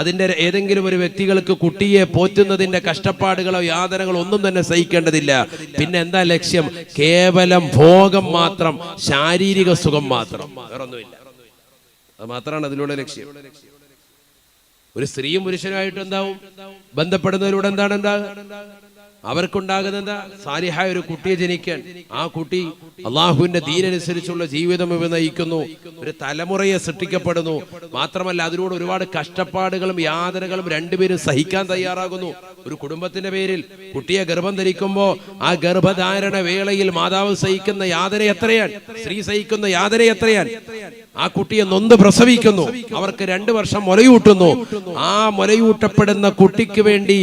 അതിന്റെ ഏതെങ്കിലും ഒരു വ്യക്തികൾക്ക് കുട്ടിയെ പോറ്റുന്നതിന്റെ കഷ്ടപ്പാടുകളോ യാതനകളോ ഒന്നും തന്നെ സഹിക്കേണ്ടതില്ല. പിന്നെ എന്താ ലക്ഷ്യം? കേവലം ഭോഗം മാത്രം, ശാരീരിക സുഖം മാത്രം, വേറൊന്നുമില്ല. അത് മാത്രമാണ് അതിലൂടെ ലക്ഷ്യം. ഒരു സ്ത്രീയും പുരുഷനുമായിട്ട് എന്താവും? ബന്ധപ്പെടുന്നതിലൂടെ എന്താണ് അവർക്കുണ്ടാകുന്ന എന്താ? സാലിഹായ ഒരു കുട്ടിയെ ജനിക്കാൻ. ആ കുട്ടി അള്ളാഹുവിന്റെ ദീനനുസരിച്ചുള്ള ജീവിതം ഇവ നയിക്കുന്നു. ഒരു തലമുറയെ സൃഷ്ടിക്കപ്പെടുന്നു. മാത്രമല്ല അതിലൂടെ ഒരുപാട് കഷ്ടപ്പാടുകളും യാതനകളും രണ്ടുപേരും സഹിക്കാൻ തയ്യാറാകുന്നു. ഒരു കുടുംബത്തിന്റെ പേരിൽ കുട്ടിയെ ഗർഭം ധരിക്കുമ്പോ ആ ഗർഭധാരണ വേളയിൽ മാതാവ് സഹിക്കുന്ന യാതന എത്രയാണ്? സ്ത്രീ സഹിക്കുന്ന യാതന എത്രയാണ്? ആ കുട്ടിയെ നൊന്ത് പ്രസവിക്കുന്നു. അവർക്ക് 2 വർഷം മുലയൂട്ടുന്നു. ആ മുലയൂട്ടപ്പെടുന്ന കുട്ടിക്ക് വേണ്ടി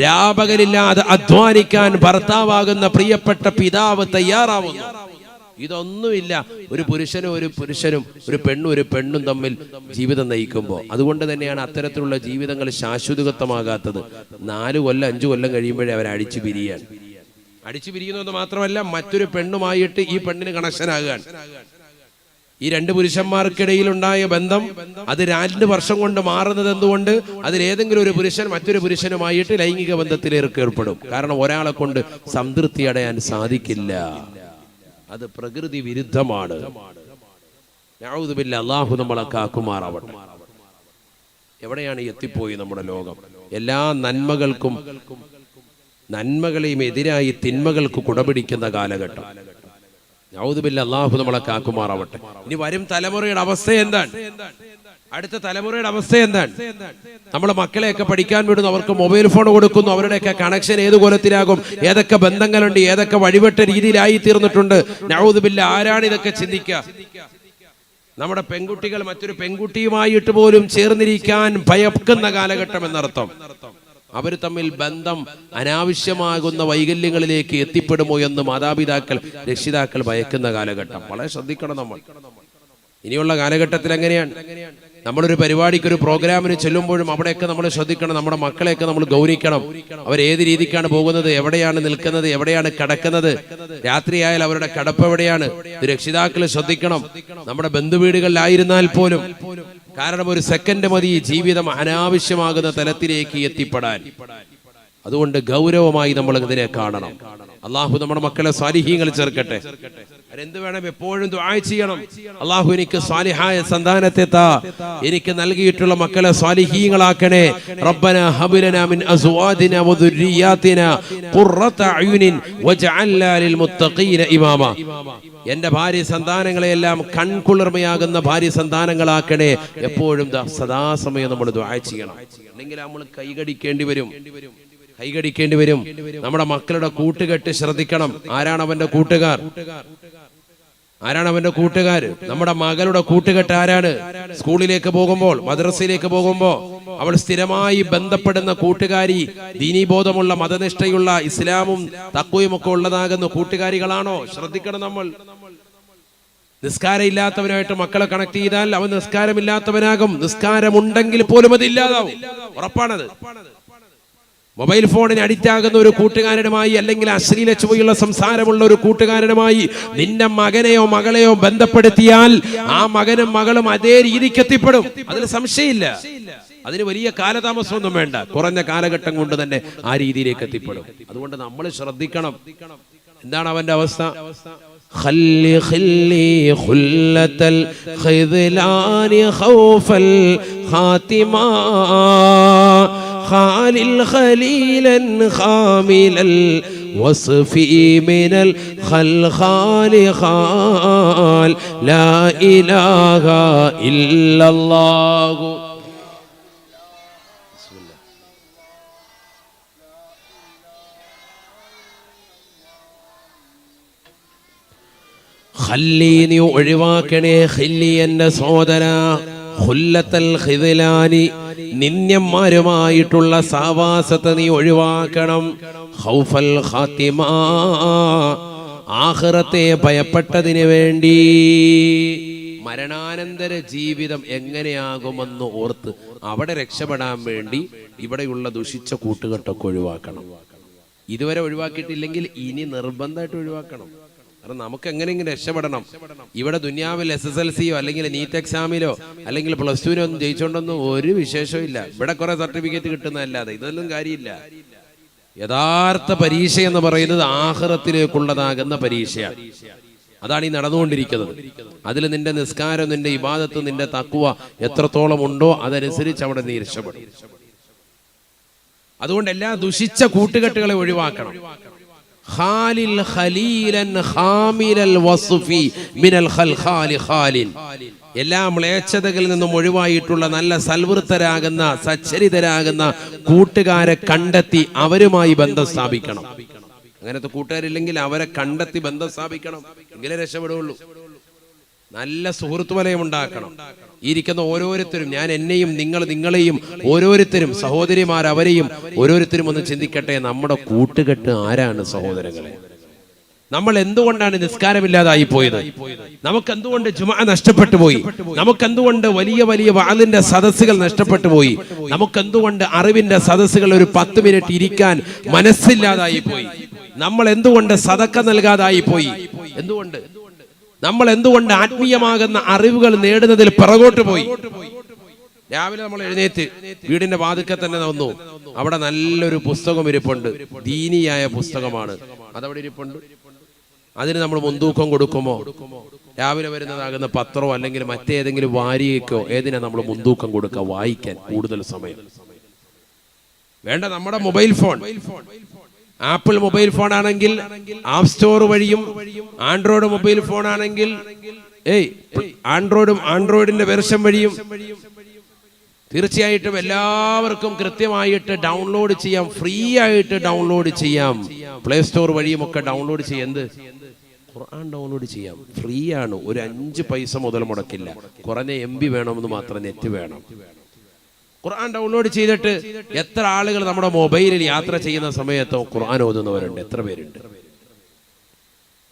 രാപകലില്ലാതെ അധ്വാനിക്കാൻ ഭർത്താവാകുന്ന പ്രിയപ്പെട്ട പിതാവ് തയ്യാറാവുന്നു. ഇതൊന്നുമില്ല ഒരു പുരുഷനും ഒരു പെണ്ണും തമ്മിൽ ജീവിതം നയിക്കുമ്പോൾ. അതുകൊണ്ട് തന്നെയാണ് അത്തരത്തിലുള്ള ജീവിതങ്ങൾ ശാശ്വതത്വമാകാത്തത്. 4 കൊല്ലം 5 കൊല്ലം കഴിയുമ്പോഴേ അവർ അടിച്ചു പിരിയുന്നത് മാത്രമല്ല, മറ്റൊരു പെണ്ണുമായിട്ട് ഈ പെണ്ണിന് കണക്ഷനാകാൻ. ഈ രണ്ട് പുരുഷന്മാർക്കിടയിലുണ്ടായ ബന്ധം അത് 2 വർഷം കൊണ്ട് മാറുന്നത് എന്തുകൊണ്ട്? അതിലേതെങ്കിലും ഒരു പുരുഷൻ മറ്റൊരു പുരുഷനുമായിട്ട് ലൈംഗിക ബന്ധത്തിലേക്ക് ഏർപ്പെടും. കാരണം ഒരാളെ കൊണ്ട് സംതൃപ്തി അടയാൻ സാധിക്കില്ല. അത് പ്രകൃതി വിരുദ്ധമാണ്. നഊദു ബില്ലാഹ്, അല്ലാഹു നമ്മളെ കാക്കുമാറാവട്ടെ. എവിടെയാണ് എത്തിപ്പോയി നമ്മുടെ ലോകം? എല്ലാ നന്മകളെയും എതിരായി തിന്മകൾക്ക് കുടപിടിക്കുന്ന കാലഘട്ടം. നഊദു ബില്ലാഹ്, അല്ലാഹു നമ്മളെ കാക്കുമാറാവട്ടെ. ഇനി വരും തലമുറയുടെ അവസ്ഥ എന്താണ്? അടുത്ത തലമുറയുടെ അവസ്ഥ എന്താണ്? നമ്മളെ മക്കളെയൊക്കെ പഠിക്കാൻ വിടുന്നു, അവർക്ക് മൊബൈൽ ഫോൺ കൊടുക്കുന്നു. അവരുടെയൊക്കെ കണക്ഷൻ ഏത് കോലത്തിലാകും? ഏതൊക്കെ ബന്ധങ്ങളുണ്ട്? ഏതൊക്കെ വഴിവെട്ട രീതിയിലായി തീർന്നിട്ടുണ്ട്? നഊദു ബില്ലാഹ്, ആരാണ് ഇതൊക്കെ ചിന്തിക്കുക? നമ്മുടെ പെൺകുട്ടികൾ മറ്റൊരു പെൺകുട്ടിയുമായിട്ട് പോലും ചേർന്നിരിക്കാൻ ഭയക്കുന്ന കാലഘട്ടം എന്നർത്ഥം. അവർ തമ്മിൽ ബന്ധം അനാവശ്യമാകുന്ന വൈകല്യങ്ങളിലേക്ക് എത്തിപ്പെടുമോ എന്ന് മാതാപിതാക്കൾ, രക്ഷിതാക്കൾ ഭയക്കുന്ന കാലഘട്ടം. വളരെ ശ്രദ്ധിക്കണം നമ്മൾ. ഇനിയുള്ള കാലഘട്ടത്തിൽ എങ്ങനെയാണ്? നമ്മളൊരു പരിപാടിക്ക്, ഒരു പ്രോഗ്രാമിന് ചെല്ലുമ്പോഴും അവിടെയൊക്കെ നമ്മൾ ശ്രദ്ധിക്കണം. നമ്മുടെ മക്കളെയൊക്കെ നമ്മൾ ഗൗനിക്കണം. അവരേത് രീതിക്കാണ് പോകുന്നത്, എവിടെയാണ് നിൽക്കുന്നത്, എവിടെയാണ് കിടക്കുന്നത്, രാത്രിയായാൽ അവരുടെ കിടപ്പ് എവിടെയാണ്, ഇത് രക്ഷിതാക്കൾ ശ്രദ്ധിക്കണം. നമ്മുടെ ബന്ധുവീടുകളിലായിരുന്നാൽ പോലും. കാരണം ഒരു സെക്കൻഡ് മതി ജീവിതം അനാവശ്യമാകുന്ന തലത്തിലേക്ക് എത്തിപ്പെടാൻ. അതുകൊണ്ട് ഗൗരവമായി നമ്മൾ ഇതിനെ കാണണം. അള്ളാഹു നമ്മുടെ മക്കളെ സ്വാലിഹീങ്ങൾ ചേർക്കട്ടെ. എന്ത് വേണം? എപ്പോഴും ദുആ ചെയ്യണം. അള്ളാഹു എനിക്ക് സ്വാലിഹായ സന്താനത്തെ താ, എനിക്ക് നൽകിയിട്ടുള്ള മക്കളെ സ്വാലിഹീങ്ങളാക്കണേ. റബ്ബനാ ഹബ് ലനാ മിൻ അസ്വാദിനാ വദുർരിയാതിനാ ഖുർറത അയുനിൻ വജഅൽനാ ലിൽ മുത്തഖീന ഇമാമ. എന്റെ ഭാര്യ സന്താനങ്ങളെയെല്ലാം കൺകുളിർമയാകുന്ന ഭാര്യ സന്താനങ്ങളാക്കണേ. എപ്പോഴും സദാസമയം നമ്മൾ ദുആ ചെയ്യണം. അല്ലെങ്കിൽ നമ്മൾ കൈകടിക്കേണ്ടി വരും. നമ്മുടെ മക്കളുടെ കൂട്ടുകെട്ട് ശ്രദ്ധിക്കണം. ആരാണ് അവന്റെ കൂട്ടുകാർ? നമ്മുടെ മകളുടെ കൂട്ടുകെട്ട് ആരാണ്? സ്കൂളിലേക്ക് പോകുമ്പോൾ, മദ്രസയിലേക്ക് പോകുമ്പോൾ അവൾ സ്ഥിരമായി ബന്ധപ്പെടുന്ന കൂട്ടുകാരി ദീനീബോധമുള്ള, മതനിഷ്ഠയുള്ള, ഇസ്ലാമും തഖ്വയും ഒക്കെ ഉള്ളതാകുന്ന കൂട്ടുകാരികളാണോ? ശ്രദ്ധിക്കണം നമ്മൾ. നിസ്കാരം ഇല്ലാത്തവനായിട്ട് മക്കളെ കണക്ട് ചെയ്താൽ അവൻ നിസ്കാരമില്ലാത്തവനാകും. നിസ്കാരമുണ്ടെങ്കിൽ പോലും അത് ഇല്ലാതാവും. ഉറപ്പാണത്. മൊബൈൽ ഫോണിന് അഡിക്റ്റ് ആകുന്ന ഒരു കൂട്ടുകാരനുമായി, അല്ലെങ്കിൽ അശ്ലീല ചുവയുള്ള സംസാരമുള്ള ഒരു കൂട്ടുകാരനുമായി നിന്റെ മകനെയോ മകളെയോ ബന്ധപ്പെടുത്തിയാൽ ആ മകനും മകളും അതേ രീതിക്ക് എത്തിപ്പെടും. അതിൽ സംശയമില്ല. അതിന് വലിയ കാലതാമസമൊന്നും വേണ്ട. കുറഞ്ഞ കാലഘട്ടം കൊണ്ട് തന്നെ ആ രീതിയിലേക്ക് എത്തിപ്പെടും. അതുകൊണ്ട് നമ്മൾ ശ്രദ്ധിക്കണം. എന്താണ് അവന്റെ അവസ്ഥ? خلي خلة الخذلان خوف الخاتمة خالل خليلا خامل الوصف من الخلخال خال لا إله إلا الله. ഖല്ലി, നീ ഒഴിവാക്കണേ. ഖല്ലി, എന്റെ സഹോദര, ഖുല്ലത്തൽ ഖിദ്ലാനി, നിന്യന്മാരുമായിട്ടുള്ള സാവാസത്തെ നീ ഒഴിവാക്കണം. ഖൗഫൽ ഖാത്തിമ, ആഖിറത്തെ ഭയപ്പെട്ടതിന് വേണ്ടി. മരണാനന്തര ജീവിതം എങ്ങനെയാകുമെന്ന് ഓർത്ത് അവിടെ രക്ഷപ്പെടാൻ വേണ്ടി ഇവിടെയുള്ള ദുഷിച്ച കൂട്ടുകെട്ടൊക്കെ ഒഴിവാക്കണം. ഇതുവരെ ഒഴിവാക്കിയിട്ടില്ലെങ്കിൽ ഇനി നിർബന്ധമായിട്ട് ഒഴിവാക്കണം. കാരണം നമുക്ക് എങ്ങനെയെങ്കിലും രക്ഷപ്പെടണം. ഇവിടെ ദുനിയാവിൽ SSLCയോ അല്ലെങ്കിൽ നീറ്റ് എക്സാമിലോ അല്ലെങ്കിൽ +2 ഒന്നും ജയിച്ചോണ്ടൊന്നും ഒരു വിശേഷവും ഇല്ല. ഇവിടെ കുറെ സർട്ടിഫിക്കറ്റ് കിട്ടുന്നതല്ലാതെ ഇതൊന്നും കാര്യമില്ല. യഥാർത്ഥ പരീക്ഷ എന്ന് പറയുന്നത് ആഖിറത്തിലേക്കുള്ളതാകുന്ന പരീക്ഷയാണ്. അതാണ് ഈ നടന്നുകൊണ്ടിരിക്കുന്നത്. അതിൽ നിന്റെ നിസ്കാരം, നിന്റെ ഇബാദത്ത്, നിന്റെ തഖ്വ എത്രത്തോളം ഉണ്ടോ അതനുസരിച്ച് അവിടെ നീ രക്ഷപ്പെടും. അതുകൊണ്ട് എല്ലാ ദുഷിച്ച കൂട്ടുകെട്ടുകളെ ഒഴിവാക്കണം. ഖാലിൽ ഖലീലൻ ഖാമിലൽ വസ്ഫി മിനൽ ഖൽഖാലി ഖാലിൻ, എല്ലാ മ്ലേച്ഛതകളിൽ നിന്നും ഒഴിവായിട്ടുള്ള നല്ല സൽവൃത്തരാകുന്ന, സച്ചരിതരാകുന്ന കൂട്ടുകാരെ കണ്ടെത്തി അവരുമായി ബന്ധം സ്ഥാപിക്കണം. അങ്ങനത്തെ കൂട്ടുകാരില്ലെങ്കിൽ അവരെ കണ്ടെത്തി ബന്ധം സ്ഥാപിക്കണം. എങ്കിലേ രക്ഷപ്പെടുള്ളൂ. നല്ല സുഹൃത്ത് വലയം ഉണ്ടാക്കണം. ഇരിക്കുന്ന ഓരോരുത്തരും, ഞാൻ എന്നെയും നിങ്ങളെയും ഓരോരുത്തരും, സഹോദരിമാർ അവരെയും ഓരോരുത്തരും ഒന്ന് ചിന്തിക്കട്ടെ. നമ്മുടെ കൂട്ടുകെട്ട് ആരാണ് സഹോദരങ്ങളെ? നമ്മൾ എന്തുകൊണ്ടാണ് നിസ്കാരമില്ലാതായി പോയത്? നമുക്കെന്തുകൊണ്ട് ജുമുഅ നഷ്ടപ്പെട്ടു പോയി? നമുക്കെന്തുകൊണ്ട് വലിയ വലിയ വഅലിന്റെ സദസ്സുകൾ നഷ്ടപ്പെട്ടു പോയി? നമുക്കെന്തുകൊണ്ട് അറിവിന്റെ സദസ്സുകൾ ഒരു 10 മിനിറ്റ് ഇരിക്കാൻ മനസ്സില്ലാതായി പോയി? നമ്മൾ എന്തുകൊണ്ട് സദക്ക നൽകാതായി പോയി? എന്തുകൊണ്ട്? നമ്മൾ എന്തുകൊണ്ട് ആത്മീയമാകുന്ന അറിവുകൾ നേടുന്നതിൽ പിറകോട്ട് പോയി? രാവിലെ നമ്മൾ എഴുന്നേറ്റ് വീടിന്റെ വാതിൽക്കൽ തന്നെ വന്നു, അവിടെ നല്ലൊരു പുസ്തകം ഇരിപ്പുണ്ട്, ദീനിയായ പുസ്തകമാണ്, അതവിടെ ഇരിപ്പുണ്ട്. അതിന് നമ്മൾ മുൻതൂക്കം കൊടുക്കുമോ? രാവിലെ വരുന്നതാകുന്ന പത്രമോ അല്ലെങ്കിൽ മറ്റേതെങ്കിലും വാരികയ്ക്കോ ഏതിനാ നമ്മൾ മുൻതൂക്കം കൊടുക്കുക? വായിക്കാൻ കൂടുതൽ സമയം വേണ്ട. നമ്മുടെ mobile phone, apple mobile phone ആണെങ്കിൽ ആപ്പ് സ്റ്റോർ വഴിയും, ആൻഡ്രോയിഡ് മൊബൈൽ ഫോൺ ആണെങ്കിൽ ആൻഡ്രോയിഡിന്റെ വെർഷൻ വഴിയും തീർച്ചയായിട്ടും എല്ലാവർക്കും കൃത്യമായിട്ട് ഡൗൺലോഡ് ചെയ്യാം, ഫ്രീ ആയിട്ട് ഡൗൺലോഡ് ചെയ്യാം. പ്ലേ സ്റ്റോർ വഴിയും ഒക്കെ ഡൗൺലോഡ് ചെയ്യാം. എന്ത്? ഖുർആൻ ഡൗൺലോഡ് ചെയ്യാം, ഫ്രീ ആണ്. ഒരു 5 പൈസ മുതൽ മുടക്കില്ല. കുറഞ്ഞ MB വേണമെന്ന് മാത്രം, നെറ്റ് വേണം. ഖുർആൻ ഡൗൺലോഡ് ചെയ്തിട്ട് എത്ര ആളുകൾ നമ്മുടെ മൊബൈലിൽ യാത്ര ചെയ്യുന്ന സമയത്തോ ഖുർആൻ ഓതുന്നവരുണ്ട്? എത്ര പേരുണ്ട്?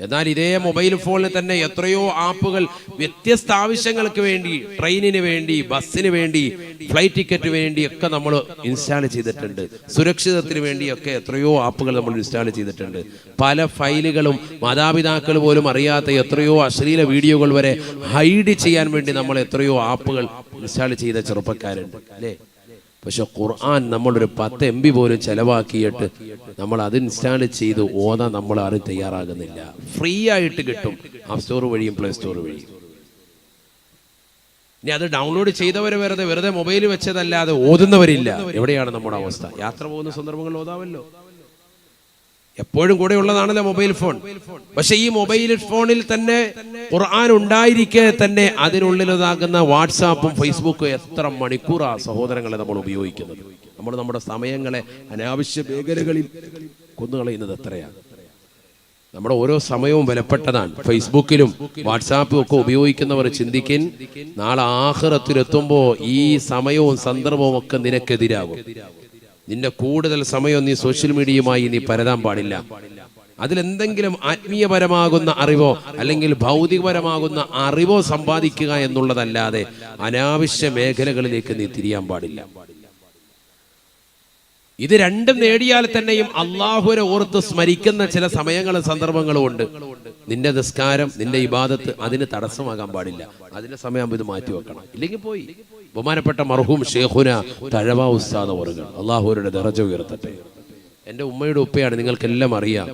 എന്നാൽ ഇതേ മൊബൈൽ ഫോണിൽ തന്നെ എത്രയോ ആപ്പുകൾ വ്യത്യസ്ത ആവശ്യങ്ങൾക്ക് വേണ്ടി, ട്രെയിനിന് വേണ്ടി, ബസ്സിന് വേണ്ടി, ഫ്ലൈറ്റ് ടിക്കറ്റ് വേണ്ടി ഒക്കെ നമ്മൾ ഇൻസ്റ്റാൾ ചെയ്തിട്ടുണ്ട്. സുരക്ഷിതത്തിന് വേണ്ടിയൊക്കെ എത്രയോ ആപ്പുകൾ നമ്മൾ ഇൻസ്റ്റാൾ ചെയ്തിട്ടുണ്ട്. പല ഫയലുകളും മാതാപിതാക്കൾ പോലും അറിയാത്ത എത്രയോ അശ്ലീല വീഡിയോകൾ വരെ ഹൈഡ് ചെയ്യാൻ വേണ്ടി നമ്മൾ എത്രയോ ആപ്പുകൾ ഇൻസ്റ്റാൾ ചെയ്ത ചെറുപ്പക്കാരുണ്ട്, അല്ലേ? പക്ഷെ ഖുർആൻ നമ്മളൊരു 10 MB പോലും ചെലവാക്കിയിട്ട് നമ്മൾ അത് ഇൻസ്റ്റാൾ ചെയ്ത് ഓതാൻ നമ്മൾ ആരും തയ്യാറാകുന്നില്ല. ഫ്രീ ആയിട്ട് കിട്ടും, ആപ്പ് സ്റ്റോർ വഴിയും പ്ലേ സ്റ്റോർ വഴിയും. ഇനി അത് ഡൗൺലോഡ് ചെയ്തവരെ വെറുതെ മൊബൈൽ വെച്ചതല്ലാതെ ഓതുന്നവരില്ല. എവിടെയാണ് നമ്മുടെ അവസ്ഥ? യാത്ര പോകുന്ന സന്ദർഭങ്ങളിൽ ഓതാവല്ലോ. എപ്പോഴും കൂടെ ഉള്ളതാണല്ലോ മൊബൈൽ ഫോൺ. പക്ഷെ ഈ മൊബൈൽ ഫോണിൽ തന്നെ ഖുർആൻ ഉണ്ടായിരിക്കെ തന്നെ അതിനുള്ളിലതാകുന്ന വാട്സാപ്പും ഫേസ്ബുക്കും എത്ര മണിക്കൂറാ സഹോദരങ്ങളെ നമ്മൾ ഉപയോഗിക്കുന്നത്. നമ്മൾ നമ്മുടെ സമയങ്ങളെ അനാവശ്യ മേഖലകളിൽ കൊന്നുകളയുന്നത് എത്രയാണ്. നമ്മുടെ ഓരോ സമയവും വിലപ്പെട്ടതാണ്. ഫേസ്ബുക്കിലും വാട്സാപ്പും ഒക്കെ ഉപയോഗിക്കുന്നവർ ചിന്തിക്കിൻ, നാളെ ആഖിറത്തിലെത്തുമ്പോൾ ഈ സമയവും സന്ദർഭവും ഒക്കെ നിനക്കെതിരാകും. നിന്റെ കൂടുതൽ സമയം നീ സോഷ്യൽ മീഡിയയുമായി നീ പരതാൻ പാടില്ല. അതിലെന്തെങ്കിലും ആത്മീയപരമാകുന്ന അറിവോ അല്ലെങ്കിൽ ഭൗതികപരമാകുന്ന അറിവോ സമ്പാദിക്കുക എന്നുള്ളതല്ലാതെ അനാവശ്യ മേഖലകളിലേക്ക് നീ തിരിയാൻ പാടില്ല. ഇത് രണ്ടും നേടിയാൽ തന്നെയും അള്ളാഹുവിനെ ഓർത്ത് സ്മരിക്കുന്ന ചില സമയങ്ങളും സന്ദർഭങ്ങളും ഉണ്ട്. നിന്റെ നിസ്കാരം, നിന്റെ ഇബാദത്ത് അതിന് തടസ്സമാകാൻ പാടില്ല. അതിന്റെ സമയം ഇത് മാറ്റി വെക്കണം, ഇല്ലെങ്കിൽ പോയി. ബഹുമാനപ്പെട്ട മർഹൂം ഷേഖുന തഴവ ഉസ്താദ് അവറുകൾ, അള്ളാഹുവിന്റെ ദറജ ഉയർത്തട്ടെ. എന്റെ ഉമ്മയുടെ ഉപ്പയാണ്, നിങ്ങൾക്കെല്ലാം അറിയാം.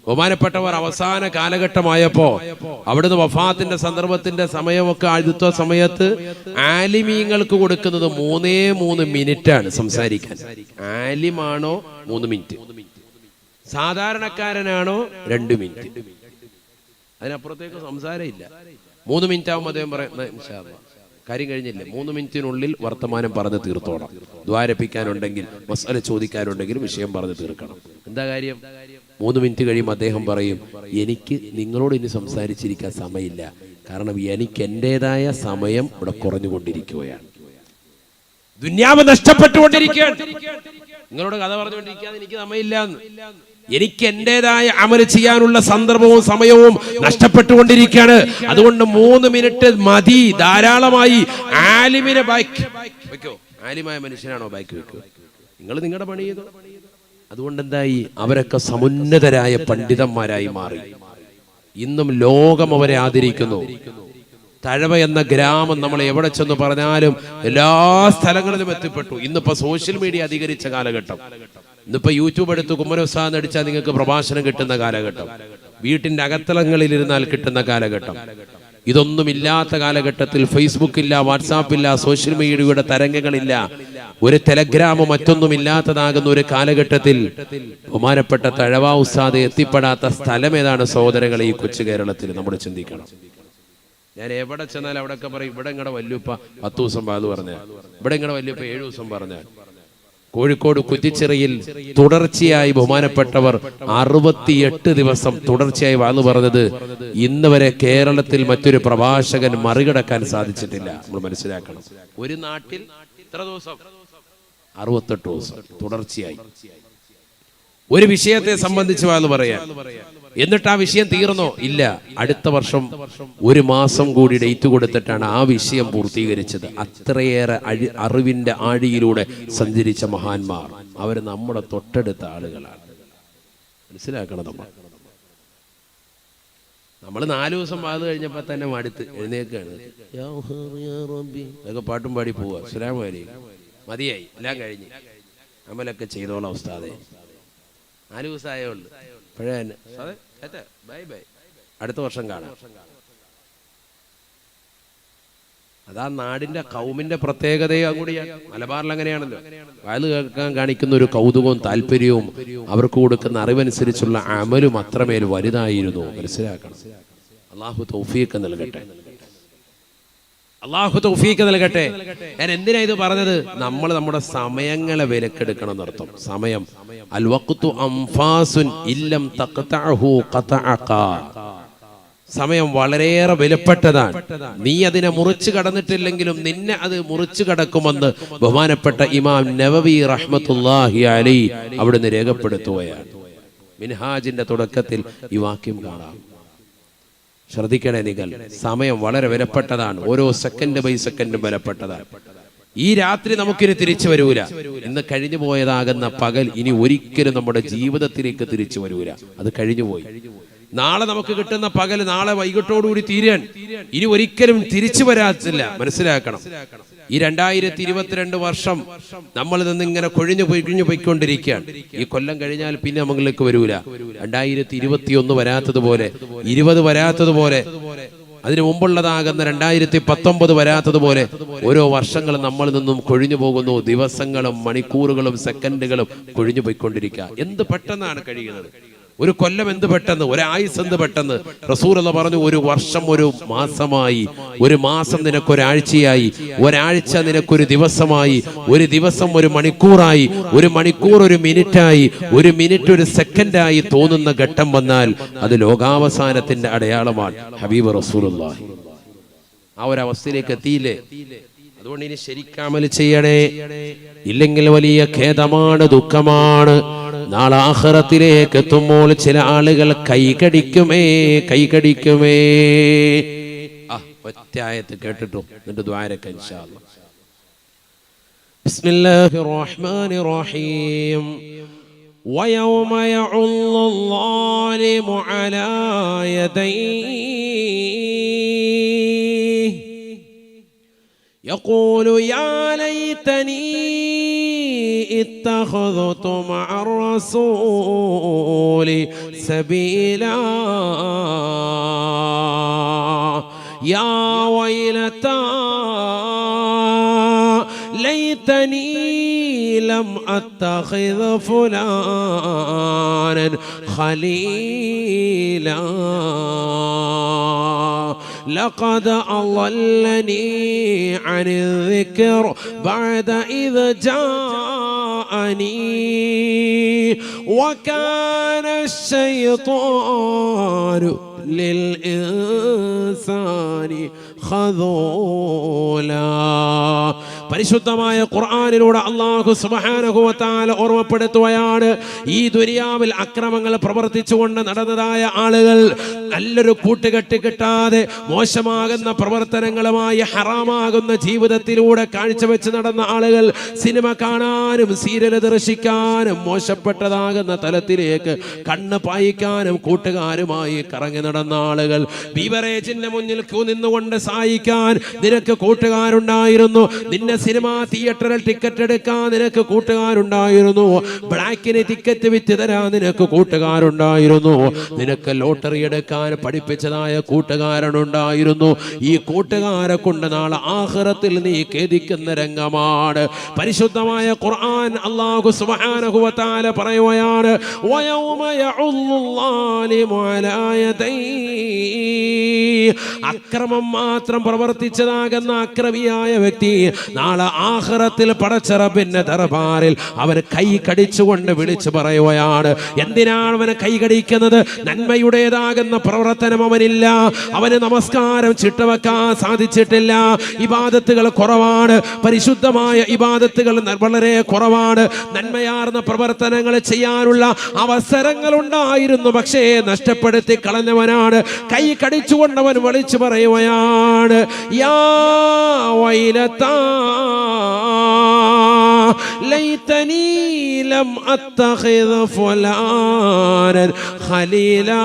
ബഹുമാനപ്പെട്ടവർ അവസാന കാലഘട്ടമായപ്പോ അവിടുന്ന് വഫാത്തിന്റെ സന്ദർഭത്തിന്റെ സമയമൊക്കെ അടുത്ത സമയത്ത് ആലിമീങ്ങൾക്ക് കൊടുക്കുന്നത് 3 മിനിറ്റാണ് സംസാരിക്കാൻ. ആലിമാണോ 3 മിനിറ്റ്, സാധാരണക്കാരനാണോ 2 മിനിറ്റ്, അതിനപ്പുറത്തേക്ക് സംസാരം ഇല്ല. 3 മിനിറ്റ് ആവുമ്പോൾ അദ്ദേഹം പറയുന്നത് ഇൻഷാ അല്ലാഹ് കാര്യം കഴിഞ്ഞില്ലേ, 3 മിനിറ്റിനുള്ളിൽ വർത്തമാനം പറഞ്ഞ് തീർത്തോണം. ദ്വാരപ്പിക്കാനുണ്ടെങ്കിൽ, മസ്അല ചോദിക്കാനുണ്ടെങ്കിൽ വിഷയം പറഞ്ഞ് തീർക്കണം. എന്താ കാര്യം? 3 മിനിറ്റ് കഴിയുമ്പോൾ അദ്ദേഹം പറയും, എനിക്ക് നിങ്ങളോട് ഇനി സംസാരിച്ചിരിക്കാൻ സമയമില്ല, കാരണം എനിക്ക് എന്റേതായ സമയം ഇവിടെ കുറഞ്ഞുകൊണ്ടിരിക്കുകയാണ്, ദുന്യാവ് നഷ്ടപ്പെട്ടുകൊണ്ടിരിക്കുകയാണ്. നിങ്ങളോട് കഥ പറഞ്ഞുകൊണ്ടിരിക്കാതെ എനിക്ക് സമയമില്ല. എനിക്ക് എന്റേതായ അമല് ചെയ്യാനുള്ള സന്ദർഭവും സമയവും നഷ്ടപ്പെട്ടുകൊണ്ടിരിക്കുകയാണ്. അതുകൊണ്ട് 3 മിനിറ്റ് മതി, ധാരാളമായി. ആലിമിനെ ബാക്ക് വെക്കോ? ആലിമായ മനുഷ്യനാണോ ബാക്ക് വെക്കോ? നിങ്ങൾ നിങ്ങളുടെ പണി ചെയ്തോ. അതുകൊണ്ട് എന്തായി? അവരൊക്കെ സമുന്നതരായ പണ്ഡിതന്മാരായി മാറി. ഇന്നും ലോകം അവരെ ആദരിക്കുന്നു. തഴവ എന്ന ഗ്രാമം നമ്മൾ എവിടെ ചെന്ന് പറഞ്ഞാലും എല്ലാ സ്ഥലങ്ങളിലും എത്തിപ്പെട്ടു. ഇന്നിപ്പോ സോഷ്യൽ മീഡിയ അധികരിച്ച കാലഘട്ടം. ഇന്നിപ്പോ യൂട്യൂബ് എടുത്ത് കുമ്മനോസാന്ന് അടിച്ചാൽ നിങ്ങൾക്ക് പ്രഭാഷണം കിട്ടുന്ന കാലഘട്ടം. വീട്ടിന്റെ അകത്തളങ്ങളിൽ ഇരുന്നാൽ കിട്ടുന്ന കാലഘട്ടം. ഇതൊന്നുമില്ലാത്ത കാലഘട്ടത്തിൽ ഫേസ്ബുക്ക് ഇല്ല, വാട്സാപ്പ് ഇല്ല, സോഷ്യൽ മീഡിയയുടെ തരംഗങ്ങളില്ല, ഒരു ടെലഗ്രാമോ മറ്റൊന്നും ഇല്ലാത്തതാകുന്ന ഒരു കാലഘട്ടത്തിൽ ബഹുമാനപ്പെട്ട തഴവ ഉസ്താദ് എത്തിപ്പെടാത്ത സ്ഥലം ഏതാണ് സഹോദരങ്ങളെ? ഈ കൊച്ചു കേരളത്തിൽ നമ്മൾ ചിന്തിക്കണം. ഞാൻ എവിടെ ചെന്നാൽ അവിടെയൊക്കെ പറയും, ഇവിടെ ഇങ്ങടെ വല്യുപ്പ 10 ദിവസം അത് പറഞ്ഞാൽ, ഇവിടെ ഇങ്ങടെ വല്യുപ്പ 7 ദിവസം പറഞ്ഞാൽ. കോഴിക്കോട് കുറ്റിച്ചിറയിൽ തുടർച്ചയായി ബഹുമാനപ്പെട്ടവർ 68 ദിവസം തുടർച്ചയായി വാന്ന് പറഞ്ഞത് ഇന്ന് വരെ കേരളത്തിൽ മറ്റൊരു പ്രഭാഷകൻ മറികടക്കാൻ സാധിച്ചിട്ടില്ല. നമ്മൾ മനസ്സിലാക്കണം. ഒരു നാട്ടിൽ എത്ര ദിവസം? 68 ദിവസം തുടർച്ചയായി ഒരു വിഷയത്തെ സംബന്ധിച്ച് വാന്ന് പറയാൻ. എന്നിട്ട് ആ വിഷയം തീർന്നോ? ഇല്ല, അടുത്ത വർഷം 1 മാസം കൂടി ഡേറ്റ് കൊടുത്തിട്ടാണ് ആ വിഷയം പൂർത്തീകരിച്ചത്. അത്രയേറെ അറിവിന്റെ ആഴിയിലൂടെ സഞ്ചരിച്ച മഹാന്മാർ അവർ നമ്മുടെ തൊട്ടടുത്ത ആളുകളാണ്. മനസ്സിലാക്കണം നമ്മൾ. നമ്മൾ 4 ദിവസം അത് കഴിഞ്ഞപ്പോൾ തന്നെ മടുത്ത് എഴുന്നേക്കാണ്, അതൊക്കെ പാട്ടും പാടി പോവുക, അസ്സലാമു അലൈക്കും, മതിയായി, എല്ലാം കഴിഞ്ഞ് അമലൊക്കെ ചെയ്തോളാം ഉസ്താദേ. 4 ദിവസമായേ ഉള്ളൂ. പഴയ ബൈ ബൈ, അടുത്ത വർഷം കാണാം. അതാ നാടിന്റെ കൗമിന്റെ പ്രത്യേകതയും അങ്ങോട്ടിയാണ്. മലബാറിൽ അങ്ങനെയാണല്ലോ, വയത് കേൾക്കാൻ കാണിക്കുന്ന ഒരു കൗതുകവും താല്പര്യവും അവർക്ക് കൊടുക്കുന്ന അറിവനുസരിച്ചുള്ള അമലും അത്രമേൽ വലുതായിരുന്നു. മനസ്സിലാക്കണം. അള്ളാഹു തൗഫീഖ് നൽകട്ടെ, അള്ളാഹു തൗഫീഖ് നൽകട്ടെ. ഞാൻ എന്തിനാ ഇത് പറഞ്ഞത്? നമ്മൾ നമ്മുടെ സമയങ്ങളെ വിലക്കെടുക്കണം എന്നർത്ഥം. സമയം അൽ വഖ്തു അംഫാസുൻ ഇല്ലം തഖ്തഅഹു ഖതഅക. സമയം വളരെയേറെ വിലപ്പെട്ടതാണ്. നീ അതിനെ മുറിച്ചു കടന്നിട്ടില്ലെങ്കിലും നിന്നെ അത് മുറിച്ചു കടക്കുമെന്ന് ബഹുമാനപ്പെട്ട ഇമാം നവവി റഹ്മത്തുള്ളാഹി അലൈഹി അവിടുന്ന് രേഖപ്പെടുത്തുകയാണ്. മിൻഹാജിന്റെ തുടക്കത്തിൽ ഈ വാക്യം കാണാം. ശ്രദ്ധിക്കണേ നിങ്ങൾ, സമയം വളരെ വിലപ്പെട്ടതാണ്. ഓരോ സെക്കൻഡ് ബൈ സെക്കൻഡും വിലപ്പെട്ടതാണ്. ഈ രാത്രി നമുക്കിനി തിരിച്ചു വരൂല. ഇന്ന് കഴിഞ്ഞു പോയതാകുന്ന പകൽ ഇനി ഒരിക്കലും നമ്മുടെ ജീവിതത്തിലേക്ക് തിരിച്ചു വരൂല. അത് കഴിഞ്ഞുപോയി. നാളെ നമുക്ക് കിട്ടുന്ന പകൽ നാളെ വൈകിട്ടോടുകൂടി തീരാൻ ഇനി ഒരിക്കലും തിരിച്ചു വരാത്തില്ല. മനസ്സിലാക്കണം. ഈ 2022 വർഷം നമ്മളിൽ നിന്ന് ഇങ്ങനെ കൊഴിഞ്ഞു പോയിക്കൊണ്ടിരിക്കുകയാണ്. ഈ കൊല്ലം കഴിഞ്ഞാൽ പിന്നെ നമ്മളിലേക്ക് വരൂല. 2021 വരാത്തതുപോലെ, 20 വരാത്തതുപോലെ, അതിനു മുമ്പുള്ളതാകുന്ന 2019 വരാത്തതുപോലെ ഓരോ വർഷങ്ങളും നമ്മളിൽ നിന്നും കൊഴിഞ്ഞു പോകുന്നു. ദിവസങ്ങളും മണിക്കൂറുകളും സെക്കൻഡുകളും കൊഴിഞ്ഞു പോയിക്കൊണ്ടിരിക്കുക. എന്ത് പെട്ടെന്നാണ് കഴിയുന്നത്. ഒരു കൊല്ലം എന്ത് പെട്ടെന്ന്, ഒരായുസ് എന്ത് പെട്ടെന്ന്. റസൂലുള്ളാഹി പറഞ്ഞു, ഒരു വർഷം ഒരു മാസമായി, ഒരു മാസം നിനക്കൊരാഴ്ചയായി, ഒരാഴ്ച നിനക്കൊരു ദിവസമായി, ഒരു ദിവസം ഒരു മണിക്കൂറായി, ഒരു മണിക്കൂർ ഒരു മിനിറ്റായി, ഒരു മിനിറ്റ് ഒരു സെക്കൻഡായി തോന്നുന്ന ഘട്ടം വന്നാൽ അത് ലോകാവസാനത്തിന്റെ അടയാളമാണ്. ഹബീബ് റസൂലുള്ളാഹി ആ ഒരവസ്ഥയിലേക്ക് എത്തിയില്ലേ? അതുകൊണ്ട് ഇനി ശരിക്കമൽ ചെയ്യണേ. ഇല്ലെങ്കിൽ വലിയ ഖേദമാണ്, ദുഃഖമാണ്. നാളെ ആഖിറത്തിലേക്ക് എത്തുമ്പോൾ ചില ആളുകൾ കൈകടിക്കുമേ. ഒറ്റ ആയത്ത് കേട്ടിട്ടു എന്നിട്ട് ദുആരക്ക ഇൻഷാ അല്ലാഹ്. ബിസ്മില്ലാഹിർ റഹ്മാനിർ റഹീം. വയൗമ യഉല്ലു ളാലിമു അലാ യദൈഹി يقول يا ليتني اتخذت مع الرسول سبيلا يا ويلتى ليتني لم أتخذ فلانا خليلا لقد أضلني عن الذكر بعد إذ جاءني وكان الشيطان للإنسان خذولا. പരിശുദ്ധമായ ഖുർആനിലൂടെ അല്ലാഹു സുബ്ഹാനഹു വ തആല ഓർമ്മപ്പെടുത്തുകയാണ്, ഈ ദുനിയാവിൽ അക്രമങ്ങൾ പ്രവർത്തിച്ചുകൊണ്ട് നടന്നതായ ആളുകൾ, നല്ലൊരു കൂട്ടുകെട്ട് കിട്ടാതെ മോശമാകുന്ന പ്രവർത്തനങ്ങളുമായി ഹറാമാകുന്ന ജീവിതത്തിലൂടെ കാഴ്ചവെച്ച് നടന്ന ആളുകൾ, സിനിമ കാണാനും സീരിയൽ ദർശിക്കാനും മോശപ്പെട്ടതാകുന്ന തലത്തിലേക്ക് കണ്ണ് പായിക്കാനും കൂട്ടുകാരുമായി കറങ്ങി നടന്ന ആളുകൾ, ബീവറേജിന്റെ മുന്നിൽ ക്യൂ നിന്നുകൊണ്ട് സഹായിക്കാൻ നിനക്ക് കൂട്ടുകാരുണ്ടായിരുന്നു, നിന്നെ സിനിമ തിയേറ്ററിൽ ടിക്കറ്റ് എടുക്കാൻ നിനക്ക് കൂട്ടുകാരുണ്ടായിരുന്നു, ബ്ലാക്കിന് ടിക്കറ്റ് വിറ്റ് തരാൻ നിനക്ക് കൂട്ടുകാരുണ്ടായിരുന്നു, നിനക്ക് ലോട്ടറി എടുക്കാൻ പഠിപ്പിച്ചതായ കൂട്ടുകാരനുണ്ടായിരുന്നു. ഈ കൂട്ടുകാരെ കൊണ്ട് നാളെ ആഖിറത്തിൽ നീ ഖേദിക്കുന്ന രംഗമാണ്. പരിശുദ്ധമായ ഖുർആൻ അല്ലാഹു സുബ്ഹാനഹു വ തആല പറയുകയാണ്, വയൗമ യഉല്ലു ളാലിമു അലാ യദൈഹി. അക്രമം മാത്രം പ്രവർത്തിച്ചതാകുന്ന അക്രമിയായ വ്യക്തി നാളെ ആഖിറത്തിൽ പടച്ച റബ്ബിന്റെ ദർബാറിൽ അവൻ കൈ കടിച്ചുകൊണ്ട് വിളിച്ചു പറയുകയാണ്. എന്തിനാണ് അവന് കൈ കടിക്കുന്നത്? നന്മയുടേതാകുന്ന പ്രവർത്തനം അവനില്ല, അവന് നമസ്കാരം ചിട്ടവെക്കാൻ സാധിച്ചിട്ടില്ല, ഇബാദത്തുകൾ കുറവാണ്, പരിശുദ്ധമായ ഇബാദത്തുകൾ വളരെ കുറവാണ്, നന്മയാർന്ന പ്രവർത്തനങ്ങൾ ചെയ്യാനുള്ള അവസരങ്ങൾ ഉണ്ടായിരുന്നു, പക്ഷേ നഷ്ടപ്പെടുത്തി കളഞ്ഞവനാണ്. കൈ കടിച്ചുകൊണ്ടവൻ വിളിച്ചു പറയുകയാണ്, യാ വൈലതാ ലൈതനി ലം അത്തഖിദ് ഫുലാനൻ ഖലീലാ.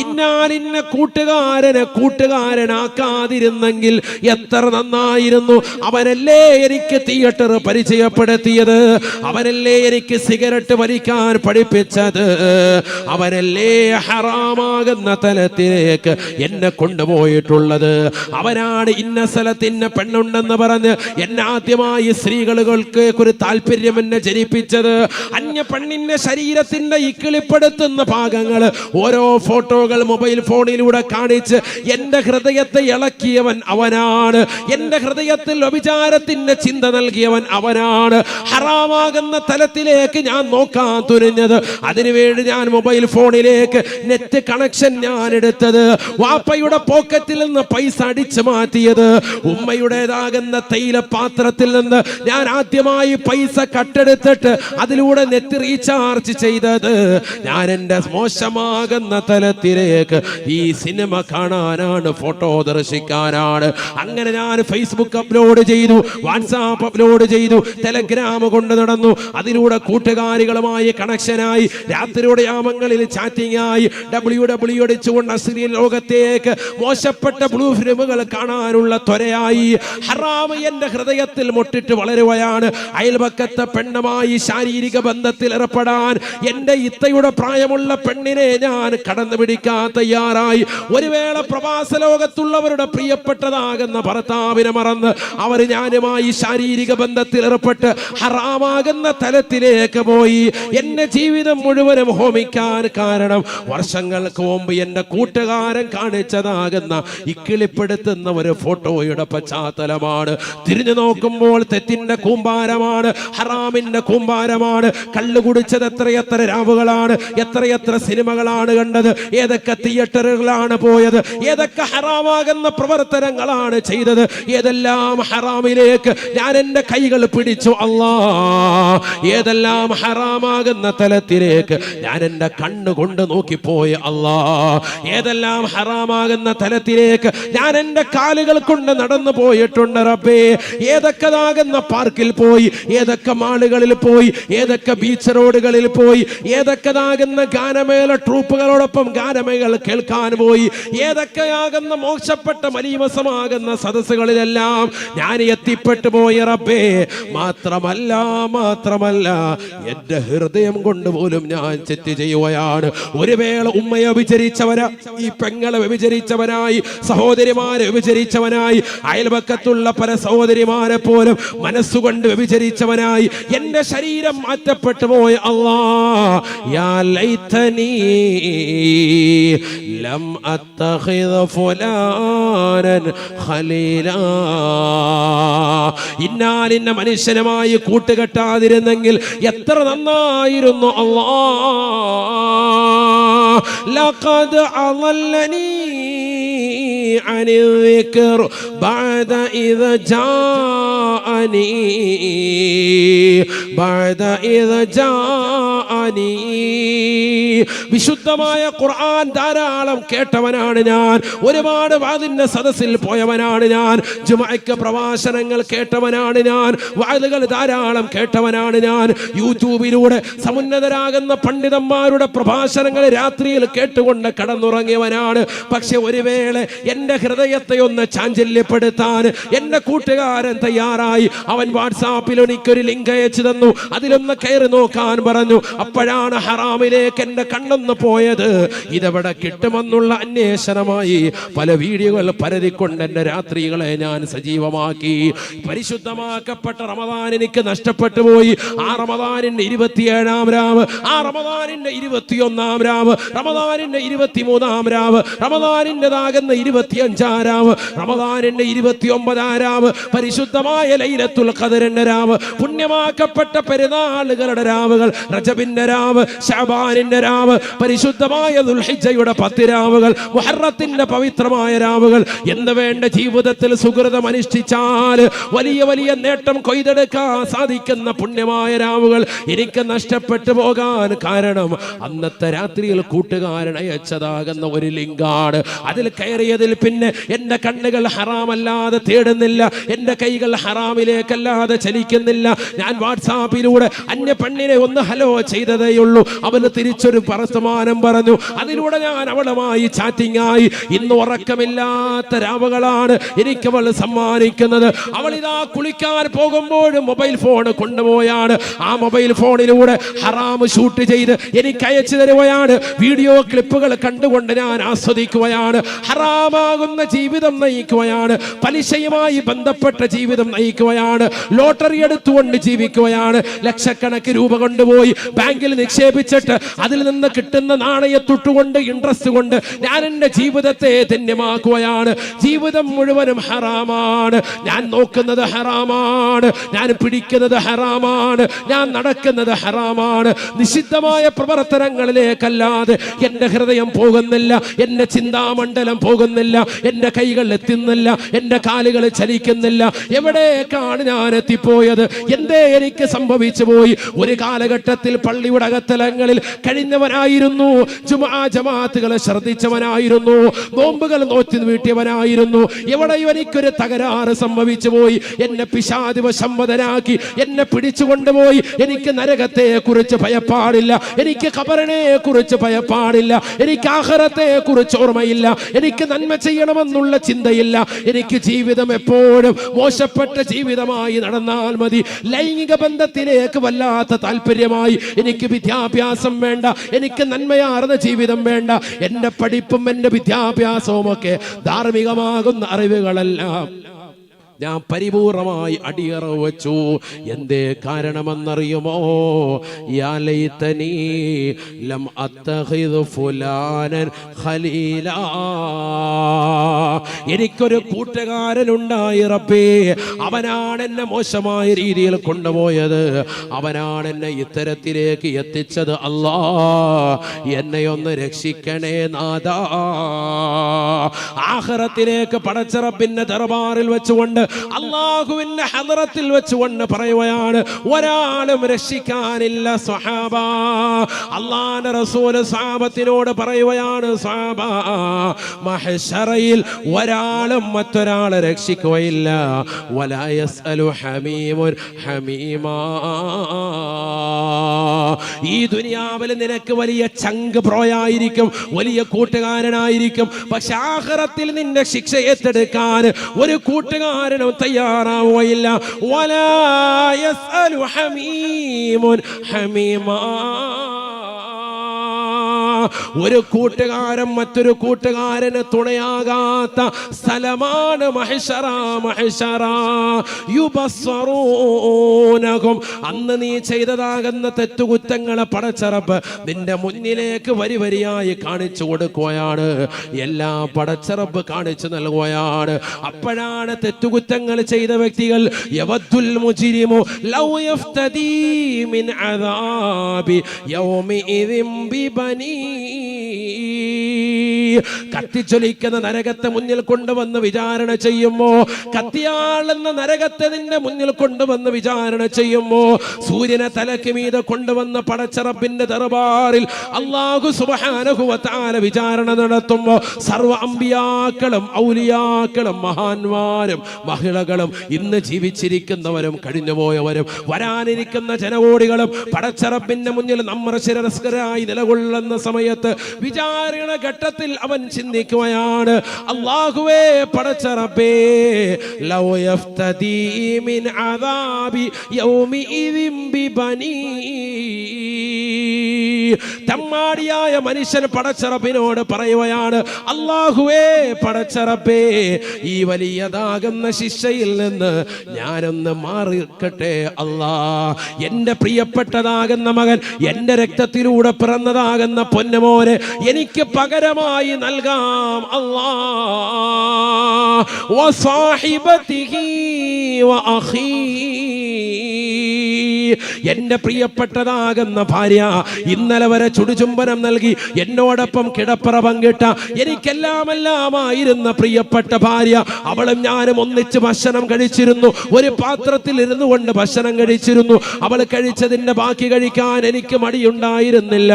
ഇന്നാലിന്ന കൂട്ടുകാരനെ കൂട്ടുകാരനാക്കാതിരുന്നെങ്കിൽ എത്ര നന്നായിരുന്നു. അവനല്ലേ എനിക്ക് തിയേറ്റർ പരിചയപ്പെടുത്തിയത്, അവനല്ലേ എനിക്ക് സിഗരറ്റ് വലിക്കാൻ പഠിപ്പിച്ചത്, അവനല്ലേ ഹറാമാകുന്ന തലത്തിലേക്ക് എന്നെ കൊണ്ടുപോയിട്ടുള്ളത്, അവനാണ് ഇന്ന സ്ഥലത്തിന് പെണ്ണുണ്ടെന്ന് പറഞ്ഞ് എന്നെ ആദ്യമായി സ്ത്രീകൾക്ക് ഒരു താല്പര്യം എന്നെ ജനിപ്പിച്ചത്. അന്യ പെണ്ണിന്റെ ശരീരത്തിന്റെ ഇക്കിളിപ്പെടുത്തുന്ന ഭാഗങ്ങൾ ഓരോ ഫോട്ടോകൾ മൊബൈൽ ഫോണിലൂടെ കാണിച്ച് എന്റെ ഹൃദയത്തെ ഇളക്കിയവൻ അവനാണ്. എന്റെ ഹൃദയത്തിൽ വ്യഭിചാരത്തിന്റെ ചിന്ത നൽകിയവൻ അവനാണ്. ഹറാമാകുന്ന തലത്തിലേക്ക് ഞാൻ നോക്കാൻ തുനിഞ്ഞത്, അതിനുവേണ്ടി ഞാൻ മൊബൈൽ ഫോണിലേക്ക് നെറ്റ് കണക്ഷൻ ഞാൻ എടുത്തത്, വാപ്പയുടെ പോക്കറ്റിൽ നിന്ന് പൈസ അടിച്ചു മാറ്റിയത്, ഉമ്മയുടേതാകുന്ന തൈല പാത്രത്തിൽ നിന്ന് ഞാൻ ആദ്യമായി പൈസ കട്ടെടുത്തിട്ട് അതിലൂടെ നെറ്റ് റീചാർജ് ചെയ്തത്, ഞാൻ എന്റെ മോശമാകുന്ന തലത്തിലേക്ക് ഈ സിനിമ കാണാനാണ്, ഫോട്ടോ ദർശിക്കാനാണ്. അങ്ങനെ ഞാൻ ഫേസ്ബുക്ക് അപ്ലോഡ് ചെയ്തു, വാട്സാപ്പ് അപ്ലോഡ് ചെയ്തു, ടെലഗ്രാം കൊണ്ട് നടന്നു, അതിലൂടെ കൂട്ടുകാരികളുമായി കണക്ഷനായി, രാത്രിയുടെ യാമങ്ങളിൽ ചാറ്റിംഗ് ആയി, WW അടിച്ചുകൊണ്ട് അശ്ലീല ലോകത്തേക്ക് മോശപ്പെട്ട ബ്ലൂ ഫിലിമുകൾ കാണാനുള്ള ത്വരയായി. ഹറാം എന്റെ ഹൃദയത്തിൽ മുട്ടിട്ട് വളരുകയാണ്. അയൽപക്കത്തെ പെണ്ണുമായി ശാരീരിക ബന്ധത്തിൽ ഏർപ്പെടാൻ എന്റെ ഇത്തയുടെ പ്രായമുള്ള പെണ്ണിനെ ഞാൻ കടന്നു പിടിക്കാൻ തയ്യാറായി. ഒരു വേള പ്രവാസ ലോകത്തുള്ളവരുടെ പ്രിയപ്പെട്ടതാകുന്ന ഭർത്താവിനെ മറന്ന് അവർ ഞാനുമായി ശാരീരിക ബന്ധത്തിൽ ഏർപ്പെട്ട് ഹറാമാകുന്ന തലത്തിലേക്ക് പോയി. എന്റെ ജീവിതം മുഴുവനും ഹോമിക്കാൻ കാരണം വർഷങ്ങൾക്ക് മുമ്പ് എന്റെ കൂട്ടുകാരൻ കാണിച്ചതാകുന്ന ഇക്കിളിപ്പെടുത്തുന്ന ഒരു ഫോട്ടോയുടെ പശ്ചാത്തലമാണ്. തിരിഞ്ഞു നോക്കുമ്പോൾ തെറ്റിന്റെ കൂമ്പാരമാണ്, ഹറാമിന്റെ കൂമ്പാരമാണ്. കള്ളു കുടിച്ചത് എത്രയെത്ര രാവുകളാണ്, എത്രയെത്ര സിനിമകളാണ് കണ്ടത്, ഏതൊക്കെ തിയേറ്ററുകളാണ് പോയത്, ഏതൊക്കെ ഹറാമാകുന്ന പ്രവർത്തനങ്ങളാണ് ചെയ്തത്, ഏതെല്ലാം ഹറാമിലേക്ക് ഞാൻ എന്റെ കൈകൾ പിടിച്ചു അല്ലാ, ഏതെല്ലാം ഹറാമാകുന്ന തലത്തിലേക്ക് ഞാൻ എന്റെ കണ്ണുകൊണ്ട് നോക്കിപ്പോയി അല്ലാ, ഏതെല്ലാം ഹറാമാകുന്ന തലത്തിലേക്ക് ഞാൻ എന്റെ കാലുകൾ കൊണ്ട് നടന്നു പോയിട്ടുണ്ട് റബ്ബേ. ഏതൊക്കെതാകുന്ന പാർക്കിൽ പോയി, ഏതൊക്കെ മാളുകളിൽ പോയി, ഏതൊക്കെ ബീച്ച് റോഡുകളിൽ പോയി, ഏതൊക്കെതാകുന്ന ഗാനമേള ട്രൂപ്പുകളോടൊപ്പം ഗാനമേളകൾ കേൾക്കാൻ പോയി, ഏതൊക്കെയാകുന്ന മോശപ്പെട്ട മലീമസമാകുന്ന സദസ്സുകളിലെല്ലാം ഞാൻ എത്തിപ്പെട്ടു പോയി റബ്ബേ. മാത്രമല്ല എന്റെ ഹൃദയം കൊണ്ട് പോലും ഞാൻ തെറ്റ് ചെയ്യുകയാണ്. ഒരു വേള ഉമ്മയെ വിചരിച്ചവരാ, ഈ പെങ്ങളെ വിചരിച്ചവനായി, സഹോദരിമാരെ വിചരിച്ചവനായി, അയൽപക്കത്തുള്ള പല സഹോദരിമാരെ പോലും മനസ്സുകൊണ്ട് വ്യഭിചരിച്ചവനായി എന്റെ ശരീരം മാറ്റപ്പെട്ടു പോയ അല്ലാ. യാ ലൈതനി ലം അത്തഖിദ് ഫുലാനൻ ഖലീലാ. ഇന്നാലിന്ന മനുഷ്യനുമായി കൂട്ടുകെട്ടാതിരുന്നെങ്കിൽ എത്ര നന്നായിരുന്നു അല്ലാ. ലഖദ് അളല്ലനി عن الذكر بعد إذا جاءني വിശുദ്ധമായ ഖുർആൻ ധാരാളം കേട്ടവനാണ് ഞാൻ. ഒരുപാട് വാദിന്റെ സദസ്സിൽ പോയവനാണ് ഞാൻ. ജുമഅക്ക് പ്രഭാഷണങ്ങൾ കേട്ടവനാണ് ഞാൻ. വാദുകൾ ധാരാളം കേട്ടവനാണ് ഞാൻ. യൂട്യൂബിലൂടെ സമുന്നതരാകുന്ന പണ്ഡിതന്മാരുടെ പ്രഭാഷണങ്ങൾ രാത്രിയിൽ കേട്ടുകൊണ്ട് കടന്നുറങ്ങിയവനാണ്. പക്ഷെ ഒരു വേള എന്റെ ഹൃദയത്തെ ഒന്ന് ചാഞ്ചല്യപ്പെടുത്താൻ എന്റെ കൂട്ടുകാരൻ തയ്യാറായി. അവൻ വാട്സാപ്പിൽ എനിക്കൊരു ലിങ്ക് അയച്ചു തന്നു. അതിലൊന്ന് കയറി നോക്കാൻ പറഞ്ഞു. അപ്പോഴാണ് ഹറാമിലേക്ക് എന്റെ കണ്ണൊന്ന് പോയത്. ഇതെവിടെ കിട്ടുമെന്നുള്ള അന്വേഷണമായി പല വീഡിയോകൾ പരതിക്കൊണ്ട് എന്റെ രാത്രികളെ ഞാൻ സജീവമാക്കി. പരിശുദ്ധമാക്കപ്പെട്ട റമദാൻ എനിക്ക് നഷ്ടപ്പെട്ടു പോയി. ആ റമദാനിന്റെ 27-ാം രാവ്, ആ റമദാനിന്റെ 21-ാം രാവ്, റമദാനിന്റെ 23-ാം രാവ്, റമദാനിന്റെതാകുന്ന 25-ാം രാവ്, റമദാനിന്റെ 29-ാം രാവ്, പരിശുദ്ധമായ ലൈലത്തുൽ ഖദറിന്റെ രാവ്, പുണ്യമാക്കപ്പെട്ട പെരുന്നാളുകളുടെ രാവുകൾ, റജബിന്റെ രാവ്, ശഅബാനിന്റെ രാവ്, പരിശുദ്ധമായ ദുൽഹിജ്ജയുടെ 10 രാവുകൾ, മുഹറത്തിന്റെ പവിത്രമായ രാവുകൾ എന്ന് വേണ്ട ജീവിതത്തിൽ സുകൃതം അനുഷ്ഠിച്ചാൽ വലിയ വലിയ നേട്ടം കൊയ്തെടുക്കാൻ സാധിക്കുന്ന പുണ്യമായ രാവുകൾ എനിക്ക് നഷ്ടപ്പെട്ടു പോകാൻ കാരണം അന്നത്തെ രാത്രിയിൽ കൂട്ടുകാരൻ അയച്ചതാകുന്ന ഒരു ലിങ്കാണ്. അതിൽ കയറിയതിൽ പിന്നെ എന്റെ കണ്ണുകൾ ഹറാമല്ലാതെ തേടുന്നില്ല, എന്റെ കൈകൾ ഹറാമിലേക്കല്ലാതെ ചലിക്കുന്നില്ല. ഞാൻ വാട്സാപ്പിലൂടെ അന്യ പെണ്ണിനെ ഒന്ന് ഹലോ ചെയ്തത് ആവശ്യകതയുള്ളൂ. അവന് തിരിച്ചൊരു വർത്തമാനം പറഞ്ഞു. അതിലൂടെ ഞാൻ അവളുമായി ചാറ്റിംഗ് ആയി. ഇന്ന് ഉറക്കമില്ലാത്ത രാവുകളാണ് എനിക്കവൾ സമ്മാനിക്കുന്നത്. അവളിതാ കുളിക്കാൻ പോകുമ്പോൾ മൊബൈൽ ഫോൺ കൊണ്ടുപോയാണ്. ആ മൊബൈൽ ഫോണിലൂടെ ഹറാം ഷൂട്ട് ചെയ്ത് എനിക്ക് അയച്ചു തരുകയാണ്. വീഡിയോ ക്ലിപ്പുകൾ കണ്ടുകൊണ്ട് ഞാൻ ആസ്വദിക്കുകയാണ്. ഹറാമാകുന്ന ജീവിതം നയിക്കുകയാണ്. പലിശയുമായി ബന്ധപ്പെട്ട ജീവിതം നയിക്കുകയാണ്. ലോട്ടറി എടുത്തുകൊണ്ട് ജീവിക്കുകയാണ്. ലക്ഷക്കണക്കിന് രൂപ കൊണ്ടുപോയി ബാങ്കിൽ നിക്ഷേപിച്ചിട്ട് അതിൽ നിന്ന് കിട്ടുന്ന നാണയത്തൊട്ടുകൊണ്ട് ഇൻട്രസ്റ്റ് കൊണ്ട് ഞാൻ എൻ്റെ ജീവിതത്തെ ധന്യമാക്കുകയാണ്. ജീവിതം മുഴുവനും ഹറാമാണ്. ഞാൻ നോക്കുന്നത് ഹറാമാണ്. ഞാൻ പിടിക്കുന്നത് ഹറാമാണ്. ഞാൻ നടക്കുന്നത് ഹറാമാണ്. നിഷിദ്ധമായ പ്രവർത്തനങ്ങളിലേക്കല്ലാതെ എൻ്റെ ഹൃദയം പോകുന്നില്ല. എൻ്റെ ചിന്താമണ്ഡലം പോകുന്നില്ല. എൻ്റെ കൈകൾ എത്തുന്നില്ല. എൻ്റെ കാലുകൾ ചലിക്കുന്നില്ല. എവിടേക്കാണ് ഞാൻ എത്തിപ്പോയത്? എന്തേ എനിക്ക് സംഭവിച്ചു പോയി? ഒരു കാലഘട്ടത്തിൽ പള്ളിയുടെ അകത്തലങ്ങളിൽ കഴിഞ്ഞവനായിരുന്നു. ജുമാ ജമാഅത്തുകളെ ശ്രദ്ധിച്ചവനായിരുന്നു. നോമ്പുകൾ നോറ്റി വീട്ടിയവനായിരുന്നു. എവിടെയോ എനിക്കൊരു തകരാറ് സംഭവിച്ചു പോയി. എന്നെ പിശാച് വശംവദനാക്കി. എന്നെ പിടിച്ചുകൊണ്ടുപോയി. എനിക്ക് നരകത്തെ കുറിച്ച് ഭയപ്പാടില്ല. എനിക്ക് ഖബറിനെ കുറിച്ച് ഭയപ്പാടില്ല. എനിക്ക് ആഖിറത്തെ കുറിച്ച് ഓർമ്മയില്ല. എനിക്ക് നന്മ ചെയ്യണമെന്നുള്ള ചിന്തയില്ല. എനിക്ക് ജീവിതം എപ്പോഴും മോശപ്പെട്ട ജീവിതമായി നടന്നാൽ മതി. ലൈംഗിക ബന്ധത്തിലേക്ക് വല്ലാത്ത താല്പര്യമായി. എനിക്ക് വിദ്യാഭ്യാസം വേണ്ട. എനിക്ക് നന്മയാർന്ന ജീവിതം വേണ്ട. എൻ്റെ പഠിപ്പും എൻ്റെ വിദ്യാഭ്യാസവും ഒക്കെ ധാർമ്മികമാകുന്ന അറിവുകളെല്ലാം ഞാൻ പരിപൂർണമായി അടിയറ വച്ചു. എന്തേ കാരണമെന്നറിയുമോ? യാ ലൈതനീ ലം അത്തഖിദ് ഫുലാനൻ ഖലീലാ. എനിക്കൊരു കൂട്ടുകാരനുണ്ടായി റബ്ബേ. അവനാണ് എന്നെ മോശമായ രീതിയിൽ കൊണ്ടുപോയത്. അവനാണ് എന്നെ ഇത്തരത്തിലേക്ക് എത്തിച്ചത്. അല്ലാ, എന്നെ ഒന്ന് രക്ഷിക്കണേ നാഥാ. ആഖിറത്തിലേക്ക് പടച്ച റബ്ബിന്റെ ദർബാറിൽ വെച്ചുകൊണ്ട് അല്ലാഹുവിന്റെ ഹദ്റത്തിൽ വെച്ചുകൊണ്ട് പറയുകയാണ്, ഒരാളും രക്ഷിക്കാനില്ല സ്വഹാബ. അല്ലാഹുവിന്റെ റസൂൽ സ്വഹാബത്തിനോട് പറയുകയാണ്, സ്വഹാബ, മഹ്ശറയിൽ ഒരാളും മറ്റൊരാളെ രക്ഷിക്കുകയില്ല. വലാ യസ്അലു ഹമീമുൻ ഹമീമാ. ഈ ദുനിയാവിൽ നിനക്ക് വലിയ ചങ്ക് പ്രോയായിരിക്കും, വലിയ കൂട്ടുകാരനായിരിക്കും. പക്ഷെ ആഖിറത്തിൽ നിന്റെ ശിക്ഷ ഏറ്റെടുക്കാൻ ഒരു കൂട്ടുകാരനും തയ്യാറാവുകയില്ല. വലാ യസ്അലു ഹമീമുൻ ഹമീമാ. ഒരു കൂട്ടുകാരൻ മറ്റൊരു കൂട്ടുകാരന് തുണയാകാത്ത സ്ഥലമാണ് മഹ്ശറ. മഹ്ശറ യുബസ്സറൂനഹും. അന്ന് നീ ചെയ്തതാകുന്ന തെറ്റുകുറ്റങ്ങളെ പടച്ച റബ്ബ് നിന്റെ മുന്നിലേക്ക് വരി വരിയായി കാണിച്ചു കൊടുക്കുകയാണ്. എല്ലാം പടച്ച റബ്ബ് കാണിച്ചു നൽകുകയാണ്. അപ്പോഴാണ് തെറ്റുകുറ്റങ്ങൾ ചെയ്ത വ്യക്തികൾ യവദ്ദുൽ മുജ്രിമു ലൗ യഫ്തദീ മിൻ അദാബി യൗമിഇദിൻ ബിബനീ. കത്തിച്ചൊലിക്കുന്ന നരകത്തെ മുന്നിൽ കൊണ്ടുവന്ന് വിചാരണ ചെയ്യുമ്പോ, കത്തിയാളുന്ന നരകത്തെ നിന്റെ മുന്നിൽ കൊണ്ടുവന്ന് വിചാരണ ചെയ്യുമ്പോ, സൂര്യനെ തലക്ക് മീതെ കൊണ്ടുവന്ന് പടച്ച റബ്ബിന്റെ ദർബാറിൽ അല്ലാഹു സുബ്ഹാനഹു വ തആല വിചാരണ നടത്തുമ്പോ സർവ്വ അമ്പിയാക്കളും ഔലിയാക്കളും മഹാന്മാരും മഹിളകളും ഇന്ന് ജീവിച്ചിരിക്കുന്നവരും കഴിഞ്ഞുപോയവരും വരാനിരിക്കുന്ന ജനകോടികളും പടച്ച റബ്ബിന്റെ മുന്നിൽ നമ്മൾ ശിരസ്കരായി നിലകൊള്ളുന്ന സമയത്ത് വിചാരണ ഘട്ടത്തിൽ അവൻ ചിന്തിക്കുകയാണ്, അല്ലാഹുവേ പടച്ച റബ്ബേ, ലൗ യഫ്തദീ മിൻ അദാബി യൗമിഇദിൻ ബിബനീ. തമ്മാടിയായ മനുഷ്യൻ പടച്ച റബ്ബിനോട് പറയുകയാണ്, അല്ലാഹുവേ പടച്ച റബ്ബേ, ഈ വലിയതാകുന്ന ശിക്ഷയിൽ നിന്ന് ഞാനൊന്ന് മാറിക്കട്ടെ അല്ലാ. എൻ്റെ പ്രിയപ്പെട്ടതാകുന്ന മകൻ, എൻ്റെ രക്തത്തിലൂടെ പിറന്നതാകുന്ന പൊന്നുമോനെ എനിക്ക് പകരമായി നൽകാം അല്ലാ. വസാഹിബതിഹി വഅഖീ. എൻ്റെ പ്രിയപ്പെട്ടതാകുന്ന ഭാര്യ ഇന്നലെ വരെ ചുടുചുംബനം നൽകി എന്നോടൊപ്പം കിടപ്പറ പങ്കിട്ട എനിക്കെല്ലാമെല്ലാമായിരുന്ന പ്രിയപ്പെട്ട ഭാര്യ, അവളും ഞാനും ഒന്നിച്ച് ഭക്ഷണം കഴിച്ചിരുന്നു. ഒരു പാത്രത്തിൽ ഇരുന്നു കൊണ്ട് ഭക്ഷണം കഴിച്ചിരുന്നു. അവൾ കഴിച്ചതിൻ്റെ ബാക്കി കഴിക്കാൻ എനിക്ക് മടിയുണ്ടായിരുന്നില്ല.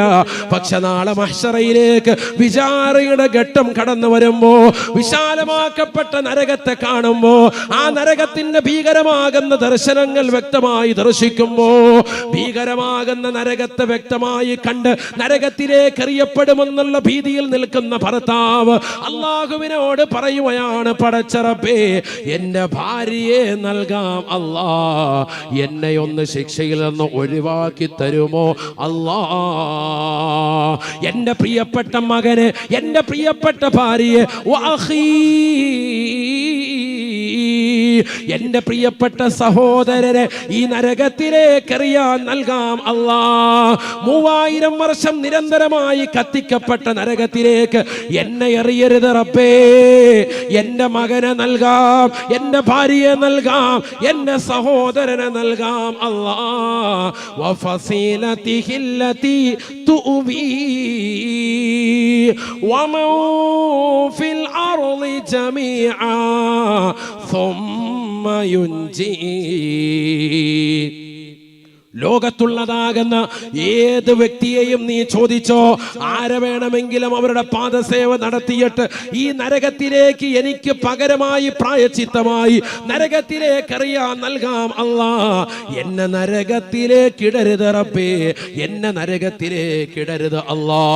പക്ഷെ നാളെ മഹ്ശറയിലേക്ക് വിചാരണയുടെ ഘട്ടം കടന്നു വരുമ്പോ, വിശാലമാക്കപ്പെട്ട നരകത്തെ കാണുമ്പോ, ആ നരകത്തിന്റെ ഭീകരമാകുന്ന ദർശനങ്ങൾ വ്യക്തമായി ദർശിക്കുമ്പോ പ്രവേശിക്കുമ്പോ ഭീകരമാകുന്ന നരകത്തെ വ്യക്തമായി കണ്ട് നരകത്തിലേക്ക് എറിയപ്പെടുമെന്നുള്ള ഭീതിയിൽ നിൽക്കുന്ന ഭർത്താവ് അള്ളാഹുവിനോട് പറയുകയാണ്, പടച്ച റബ്ബേ, എന്റെ ഭാര്യയെ നൽകാം അല്ലാ, എന്നെ ഒന്ന് ശിക്ഷയിൽ നിന്ന് ഒഴിവാക്കി തരുമോ അല്ലാ. എന്റെ പ്രിയപ്പെട്ട മകന്, എന്റെ പ്രിയപ്പെട്ട ഭാര്യയെ, എന്റെ പ്രിയപ്പെട്ട സഹോദരരെ ഈ നരകത്തിലേക്ക് എറിയാൻ നൽകാം അല്ലാ. 3000 വർഷം നിരന്തരമായി കത്തിക്കപ്പെട്ട നരകത്തിലേക്ക് എന്നെ എറിയരുത് റബ്ബേ. എന്റെ മകനെ നൽകാം, എന്റെ ഭാര്യയെ നൽകാം, എന്റെ സഹോദരനെ നൽകാം അല്ലാ. വഫസീലതിഹി അല്ലതി തുവി വമൻ ഫിൽ അർളി ജമീഅ ثم ينجي. ലോകത്തുള്ളതാകുന്ന ഏത് വ്യക്തിയെയും നീ ചോദിച്ചോ, ആരെ വേണമെങ്കിലും അവരുടെ പാദസേവ നടത്തിയിട്ട് ഈ നരകത്തിലേക്ക് എനിക്ക് പകരമായി പ്രായച്ചിത്തമായി നരകത്തിലേക്ക് എറിയാൻ നൽകാം അല്ലാ. എന്നെ നരകത്തിലേക്ക് ഇടരുത് റബ്ബേ, എന്നെ നരകത്തിലേക്ക് ഇടരുത് അല്ലാ.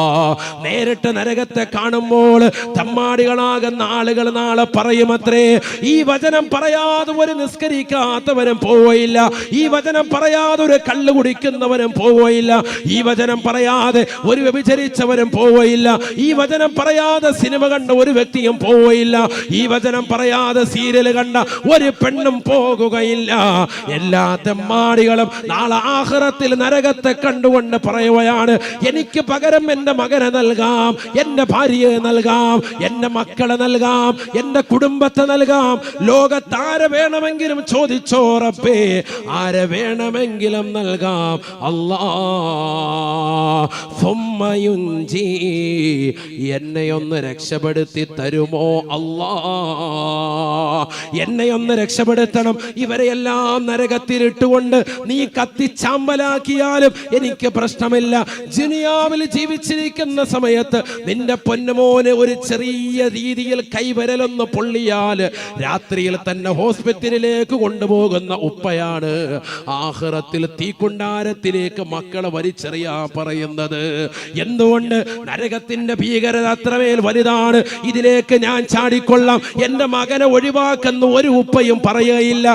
നേരിട്ട് നരകത്തെ കാണുമ്പോൾ തമ്മാടികളാകുന്ന ആളുകൾ നാളെ പറയുമത്രേ, ഈ വചനം പറയാതെ ഒരു നിസ്കരിക്കാത്തവനും പോയില്ല, ഈ വചനം പറയാതെ ഒരു കള്ളു കുടിക്കുന്നവനും പോവുകയില്ല, ഈ വചനം പറയാതെ ഒരു വ്യഭിചരിച്ചവനും പോവുകയില്ല, ഈ വചനം പറയാതെ സിനിമ കണ്ട ഒരു വ്യക്തിയും പോവുകയില്ല, ഈ വചനം പറയാതെ സീരിയൽ കണ്ട ഒരു പെണ്ണും പോകുകയില്ല. എല്ലാ തെമ്മാടികളും നാളെ ആഖിറത്തിൽ നരകത്തെ കണ്ടുകൊണ്ട് പറയുകയാണ്, എനിക്ക് പകരം എന്റെ മകനെ നൽകാം, എന്റെ ഭാര്യയെ നൽകാം, എന്റെ മക്കളെ നൽകാം, എന്റെ കുടുംബത്തെ നൽകാം. ലോകത്താരെ വേണമെങ്കിലും ചോദിച്ചോ റബ്ബേ, ആരെ വേണമെങ്കിലും നൽകാം അല്ലാ. എന്നെ ഒന്ന് രക്ഷപ്പെടുത്തി തരുമോ അല്ലാ, എന്നെ ഒന്ന് രക്ഷപ്പെടുത്തണം. ഇവരെയെല്ലാം നരകത്തിലിട്ടുകൊണ്ട് നീ കത്തിച്ചാമ്പലാക്കിയാലും എനിക്ക് പ്രശ്നമില്ല. ദുനിയാവിൽ ജീവിച്ചിരിക്കുന്ന സമയത്ത് നിന്റെ പൊന്നുമോന് ഒരു ചെറിയ രീതിയിൽ കൈവരലൊന്ന് പൊള്ളിയാൽ രാത്രിയിൽ തന്നെ ഹോസ്പിറ്റലിലേക്ക് കൊണ്ടുപോകുന്ന ഉപ്പയാണ് ആഖിറത്തിൽ തീക്കുണ്ടാരത്തിലേക്ക് മക്കളെ വലിച്ചെറിയാൻ പറയുന്നത്. എന്തുകൊണ്ട്? നരകത്തിന്റെ ഭീകരത അത്രമേൽ വലുതാണ്. ഇതിലേക്ക് ഞാൻ ചാടിക്കൊള്ളാം, എന്റെ മകനെ ഒഴിവാക്കുന്ന ഒരു ഉപ്പയും പറയുകയില്ല.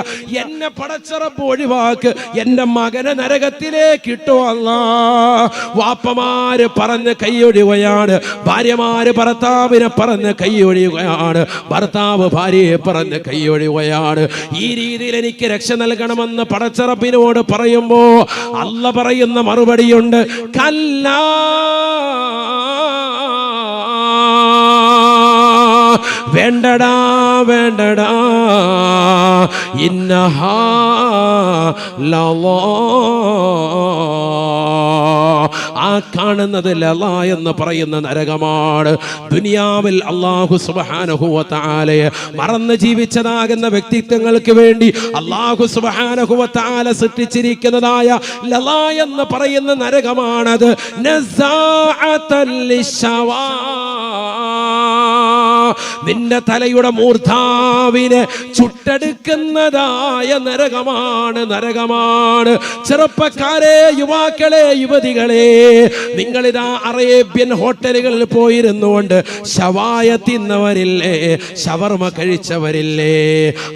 എന്നെ പടച്ച റബ്ബ് ഒഴിവാക്ക്, എന്റെ മകനെ നരകത്തിലേക്ക് ഇട്ടോ അല്ലാ. വാപ്പമാര് പറഞ്ഞ് കൈയൊഴിയുകയാണ്, ഭാര്യമാര് ഭർത്താവിനെ പറഞ്ഞ് കൈയൊഴിയുകയാണ്, ഭർത്താവ് ഭാര്യയെ പറഞ്ഞ് കൈയൊഴിയുകയാണ്. ഈ രീതിയിൽ എനിക്ക് രക്ഷ നൽകണമെന്ന് പടച്ച റബ്ബിനോട് പറയുമ്പോ അല്ല പറയുന്ന മറുപടിയുണ്ട്, കല്ലാ വേണ്ടടാ വേണ്ടടാ, ഇന്നഹാ ലളാ. ആ കാണുന്നത് ലള എന്ന് പറയുന്ന നരകമാണ്. ദുനിയാവിൽ അല്ലാഹു സുബ്ഹാനഹു വ തആലയെ മറന്ന് ജീവിച്ചതാകുന്ന വ്യക്തിത്വങ്ങൾക്ക് വേണ്ടി അല്ലാഹു സുബ്ഹാനഹു വ തആല സൃഷ്ടിച്ചിരിക്കുന്നതായ ലള എന്ന് പറയുന്ന നരകമാണത്. നസാഅതൽ ലിശവാ, നിന്റെ തലയുടെ മൂർധാവിനെ ചുട്ടെടുക്കുന്നതായ നരകമാണ്, നരകമാണ്. ചെറുപ്പക്കാരെ, യുവാക്കളെ, യുവതികളെ, നിങ്ങളിതാ അറേബ്യൻ ഹോട്ടലുകളിൽ പോയിരുന്നുകൊണ്ട് ഷവായ തിന്നവരില്ലേ, ഷവർമ കഴിച്ചവരില്ലേ,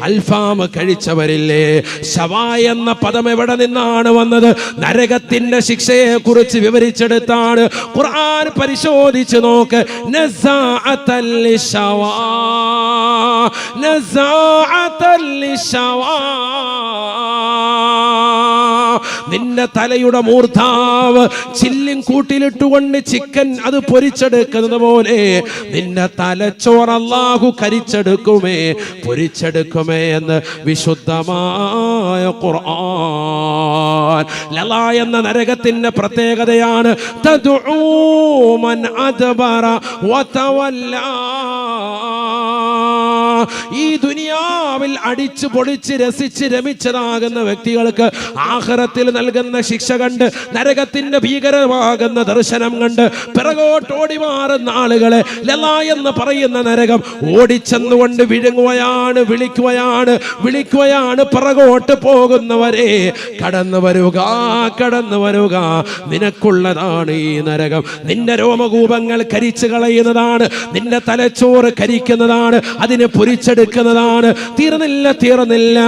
അൽഫാം കഴിച്ചവരില്ലേ? ഷവായ എന്ന പദം എവിടെ നിന്നാണ് വന്നത്? നരകത്തിന്റെ ശിക്ഷയെ കുറിച്ച് വിവരിച്ചെടുത്താണ് ഖുർആൻ. പരിശോധിച്ച് നോക്ക്. നസാഅതൽ ലിശവാ, നസാഅതൽ ലിശവാ. നിന്റെ തലയുടെ മൂർധാവ് ചില്ലിൻ കൂട്ടിലിട്ടുകൊണ്ട് ചിക്കൻ അത് പൊരിച്ചെടുക്കുന്നത് പോലെ നിന്റെ തലച്ചോറ് അല്ലാഹു കരിച്ചെടുക്കുമേ, പൊരിച്ചെടുക്കുമേ എന്ന് വിശുദ്ധമായ ഖുർആൻ. ലള എന്ന നരകത്തിന്റെ പ്രത്യേകതയാണ് തദ്ഉ മൻ അദ്ബറ വതവല്ല. ഈ ദുനിയാവിൽ അടിച്ചു പൊളിച്ച് രസിച്ച് രമിച്ചതാകുന്ന വ്യക്തികൾക്ക് ആഖിറത്തിൽ നൽകുന്ന ശിക്ഷ കണ്ട്, നരകത്തിന്റെ ഭീകരമാകുന്ന ദർശനം കണ്ട് പിറകോട്ടോടി മാറുന്ന ആളുകളെ ലലാ എന്ന് പറയുന്ന നരകം ഓടിച്ചെന്നുകൊണ്ട് വിഴുങ്ങുകയാണ്, വിളിക്കുകയാണ് പിറകോട്ട് പോകുന്നവരെ, കടന്നു വരുക, കടന്നു വരുക, നിനക്കുള്ളതാണ് ഈ നരകം. നിന്റെ രോമകൂപങ്ങൾ കരിച്ചു കളയുന്നതാണ്, നിന്റെ തലച്ചോറ് കരിക്കുന്നതാണ്, അതിനെ പൊരിച്ചെടുക്കുന്നതാണ്. തീർന്നില്ല.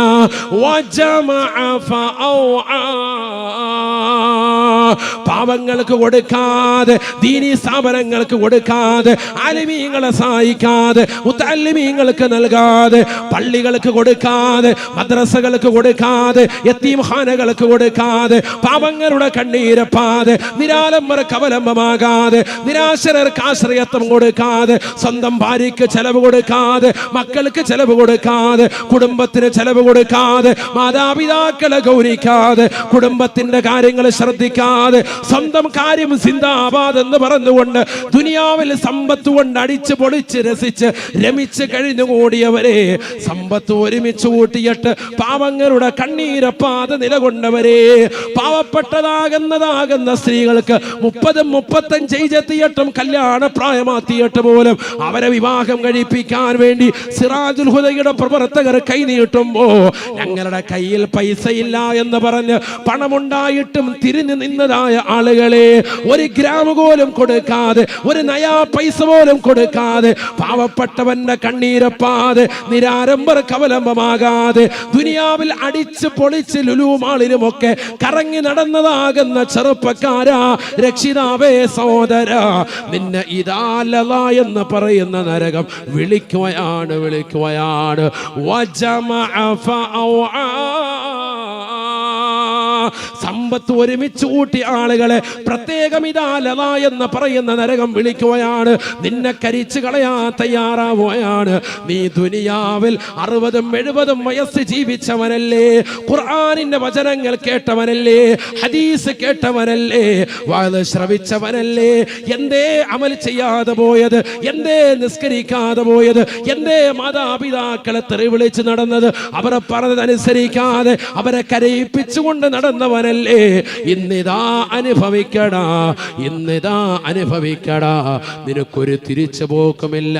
പാവങ്ങൾക്ക് കൊടുക്കാതെ, ദീനീ സ്ഥാപനങ്ങൾക്ക് കൊടുക്കാതെ, ആലിമീങ്ങളെ സഹായിക്കാതെ, മുത്തഅല്ലിമീങ്ങൾക്ക് നൽകാതെ, പള്ളികൾക്ക് കൊടുക്കാതെ, മദ്രസകൾക്ക് കൊടുക്കാതെ, യതീംഖാനകൾക്ക് കൊടുക്കാതെ, പാവങ്ങളുടെ കണ്ണീരപ്പാതെ, നിരാലംബർക്ക് അവലംബമാകാതെ, നിരാശരർക്ക് ആശ്രയത്വം കൊടുക്കാതെ, സ്വന്തം ഭാര്യയ്ക്ക് ചെലവ് കൊടുക്കാതെ, മക്കൾക്ക് ചെലവ് കൊടുക്കാതെ, കുടുംബത്തിന് ചെലവ് കൊടുക്കാതെ, മാതാപിതാക്കളെ ഗൗനിക്കാതെ, കുടുംബത്തിന്റെ കാര്യങ്ങൾ ശ്രദ്ധിക്കാതെ, സ്വന്തം കാര്യം സിന്ദാബാദ് എന്ന് പറഞ്ഞുകൊണ്ട് ദുനിയാവിൽ സമ്പത്ത് കൊണ്ട് അടിച്ച് പൊളിച്ച് രസിച്ച് രമിച്ച് കഴിഞ്ഞുകൂടിയവരെ, സമ്പത്ത് ഒരുമിച്ച് കൂട്ടിയിട്ട് പാവങ്ങളുടെ കണ്ണീരപ്പാതെ നിലകൊണ്ടവരെ, പാവപ്പെട്ടതാകുന്ന സ്ത്രീകൾക്ക് 30-35 കല്യാണ പ്രായമാത്തിയിട്ട് പോലും അവരെ വിവാഹം കഴിപ്പിക്കാൻ വേണ്ടി സിറാജുൽ ഹുദയുടെ പ്രവർത്തകർ കൈനീട്ടുമ്പോ ഞങ്ങളുടെ കയ്യിൽ പൈസയില്ല എന്ന് പറഞ്ഞ് പണമുണ്ടായിട്ടും തിരിഞ്ഞു നിന്നതായ ആളുകളെ, 1 ഗ്രാം പോലും കൊടുക്കാതെ, 1 നയാ പൈസ പോലും കൊടുക്കാതെ, പാവപ്പെട്ടവന്റെ കണ്ണീരപ്പാതെ, നിരാരംഭർക്ക് അവലംബമാകാതെ, ദുനിയാവിൽ അടിച്ച് പൊളിച്ച് ലുലുമാളിലുമൊക്കെ കറങ്ങി നടന്നതാകുന്ന ചെറുപ്പക്കാരാ, രക്ഷിതാവേ, സഹോദര, നിന്നെ ഇദാ ലലാ എന്ന് പറയുന്ന നരകം വിളിക്കുകയാണ്. സമ്പത്ത് ഒരുമിച്ച് കൂട്ടി ആളുകളെ പ്രത്യേകം ഇദാ ലലാ എന്ന് പറയുന്ന നരകം വിളിക്കുകയാണ്. നിന്നെ കരിച്ചു കളയാൻ തയ്യാറാവുകയാണ്. നീ ദുനിയാവിൽ 60-70 വയസ്സ് ജീവിച്ചവനല്ലേ, ഖുർആനിന്റെ വചനങ്ങൾ കേട്ടവനല്ലേ, ഹദീസ് കേട്ടവനല്ലേ, വഅദ് ശ്രവിച്ചവനല്ലേ, എന്തേ അമൽ ചെയ്യാതെ പോയത്, എന്തേ നിസ്കരിക്കാതെ പോയത്, എന്തേ മാതാപിതാക്കളെ തെറി വിളിച്ച് നടന്നത്, അവരെ പറഞ്ഞതനുസരിക്കാതെ അവരെ കരയിപ്പിച്ചുകൊണ്ട് നടന്നവനല്ലേ, ഇന്നിതാ അനുഭവിക്കടാ, നിനക്കൊരു തിരിച്ചു പോക്കുമില്ല.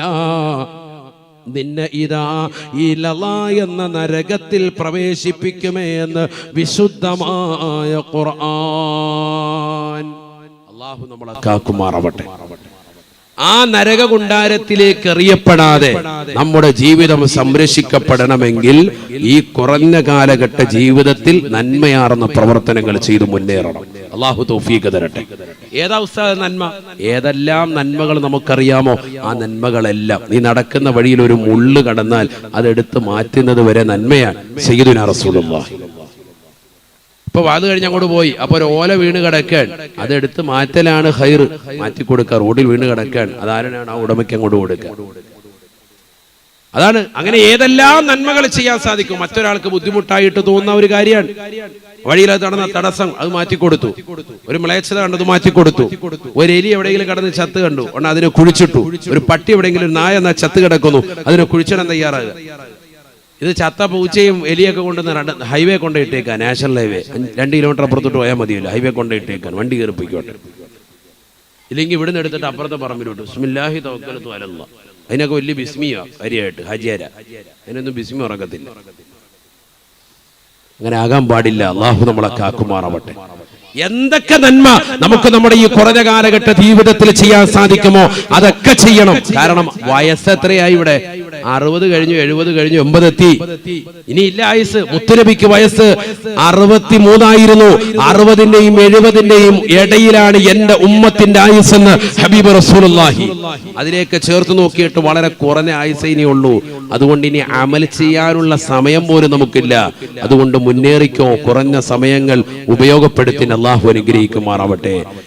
നിന്നെ ഇതാ ഈ ലലാ എന്ന നരകത്തിൽ പ്രവേശിപ്പിക്കുമേ എന്ന് വിശുദ്ധമായ ഖുർആൻ. അല്ലാഹു നമ്മളെ കാക്കുമാറാവട്ടെ. ആ നരകകുണ്ടാരത്തിലേക്ക് എറിയപ്പെടാതെ നമ്മുടെ ജീവിതം സംരക്ഷിക്കപ്പെടണമെങ്കിൽ ഈ കുറഞ്ഞ കാലഘട്ട ജീവിതത്തിൽ നന്മയാർന്ന പ്രവർത്തനങ്ങൾ ചെയ്തു മുന്നേറണം. അല്ലാഹു തൗഫീഖ് തരട്ടെ. ഏതാ ഉസ്താദ് നന്മ? ഏതെല്ലാം നന്മകൾ നമുക്കറിയാമോ ആ നന്മകളെല്ലാം, നീ നടക്കുന്ന വഴിയിൽ ഒരു മുള്ള് കടന്നാൽ അതെടുത്ത് മാറ്റുന്നത് വരെ നന്മയാണ്. സയ്യിദുനാ റസൂലുള്ളാഹി ഇപ്പൊ വാത് കഴിഞ്ഞ് അങ്ങോട്ട് പോയി, അപ്പൊ ഒരു ഓല വീണ് കിടക്കാൻ, അതെടുത്ത് മാറ്റലാണ് ഖൈർ. മാറ്റിക്കൊടുക്കുക. റോഡിൽ വീണ് കിടക്കാൻ, അതാരാണ് ആ ഉടമയ്ക്ക് അങ്ങോട്ട് കൊടുക്കുക. അതാണ്. അങ്ങനെ ഏതെല്ലാം നന്മകൾ ചെയ്യാൻ സാധിക്കും. മറ്റൊരാൾക്ക് ബുദ്ധിമുട്ടായിട്ട് തോന്നുന്ന ഒരു കാര്യമാണ്. വഴിയിൽ അത് നടന്ന തടസ്സം, അത് മാറ്റിക്കൊടുത്തു. ഒരു മ്ലേച്ഛത കണ്ടത് മാറ്റിക്കൊടുത്തു. ഒരു എലി എവിടെയെങ്കിലും കടന്ന് ചത്ത് കണ്ടു, അതിനെ കുഴിച്ചിട്ടു. ഒരു പട്ടി എവിടെയെങ്കിലും, ഒരു നായ എന്നാ ചത്ത് കിടക്കുന്നു, അതിനെ കുഴിച്ചിടാൻ തയ്യാറാകുക. ഇത് ചത്ത പൂച്ചയും എലിയൊക്കെ കൊണ്ടുവന്ന് ഹൈവേ കൊണ്ടിട്ടേക്കാൻ, നാഷണൽ ഹൈവേ 2 കിലോമീറ്റർ അപ്പുറത്തോട്ട് പോയാൽ മതിയല്ലോ, ഹൈവേ കൊണ്ടിട്ടേക്കാൻ, വണ്ടി കയറി പോയിക്കോട്ടെ. ഇല്ലെങ്കിൽ ഇവിടുന്ന് എടുത്തിട്ട് അപ്പുറത്തെ പറമ്പിലോട്ട് ബിസ്മില്ലാഹി തവക്കലതു അലല്ലാഹ്, അതിനൊക്കെ വലിയ ബിസ്മിയാ കാര്യമായിട്ട്, ഹജിയാര, അതിനൊന്നും ബിസ്മി ഉറക്കത്തില്ല. അങ്ങനെ ആകാൻ പാടില്ല. അള്ളാഹു നമ്മളെ കാക്കുമാറാവട്ടെ. എന്തൊക്കെ നന്മ നമുക്ക് നമ്മുടെ ഈ കുറഞ്ഞ കാലഘട്ട ജീവിതത്തിൽ ചെയ്യാൻ സാധിക്കുമോ അതൊക്കെ ചെയ്യണം. കാരണം വയസ്സ് എത്രയായി ഇവിടെ? 60 കഴിഞ്ഞു, 70 കഴിഞ്ഞു, 80 എത്തി. ഇനി ഇല്ല ആയുസ്. മുത്തുനബിക്ക് വയസ്സ് 63 60ന്റെയും 70ന്റെയും ഇടയിലാണ് എന്റെ ഉമ്മത്തിന്റെ ആയുസ് എന്ന് ഹബീബ് റസൂലുള്ളാഹി. അതിലേക്ക് ചേർത്ത് നോക്കിയിട്ട് വളരെ കുറഞ്ഞ ആയുസേ ഇനിയുള്ളൂ. അതുകൊണ്ട് ഇനി അമൽ ചെയ്യാനുള്ള സമയം പോലും നമുക്കില്ല. അതുകൊണ്ട് മുന്നേറിക്കോ, കുറഞ്ഞ സമയങ്ങൾ ഉപയോഗപ്പെടുത്തി. അല്ലാഹു അനുഗ്രഹിക്കുമാറാവട്ടെ.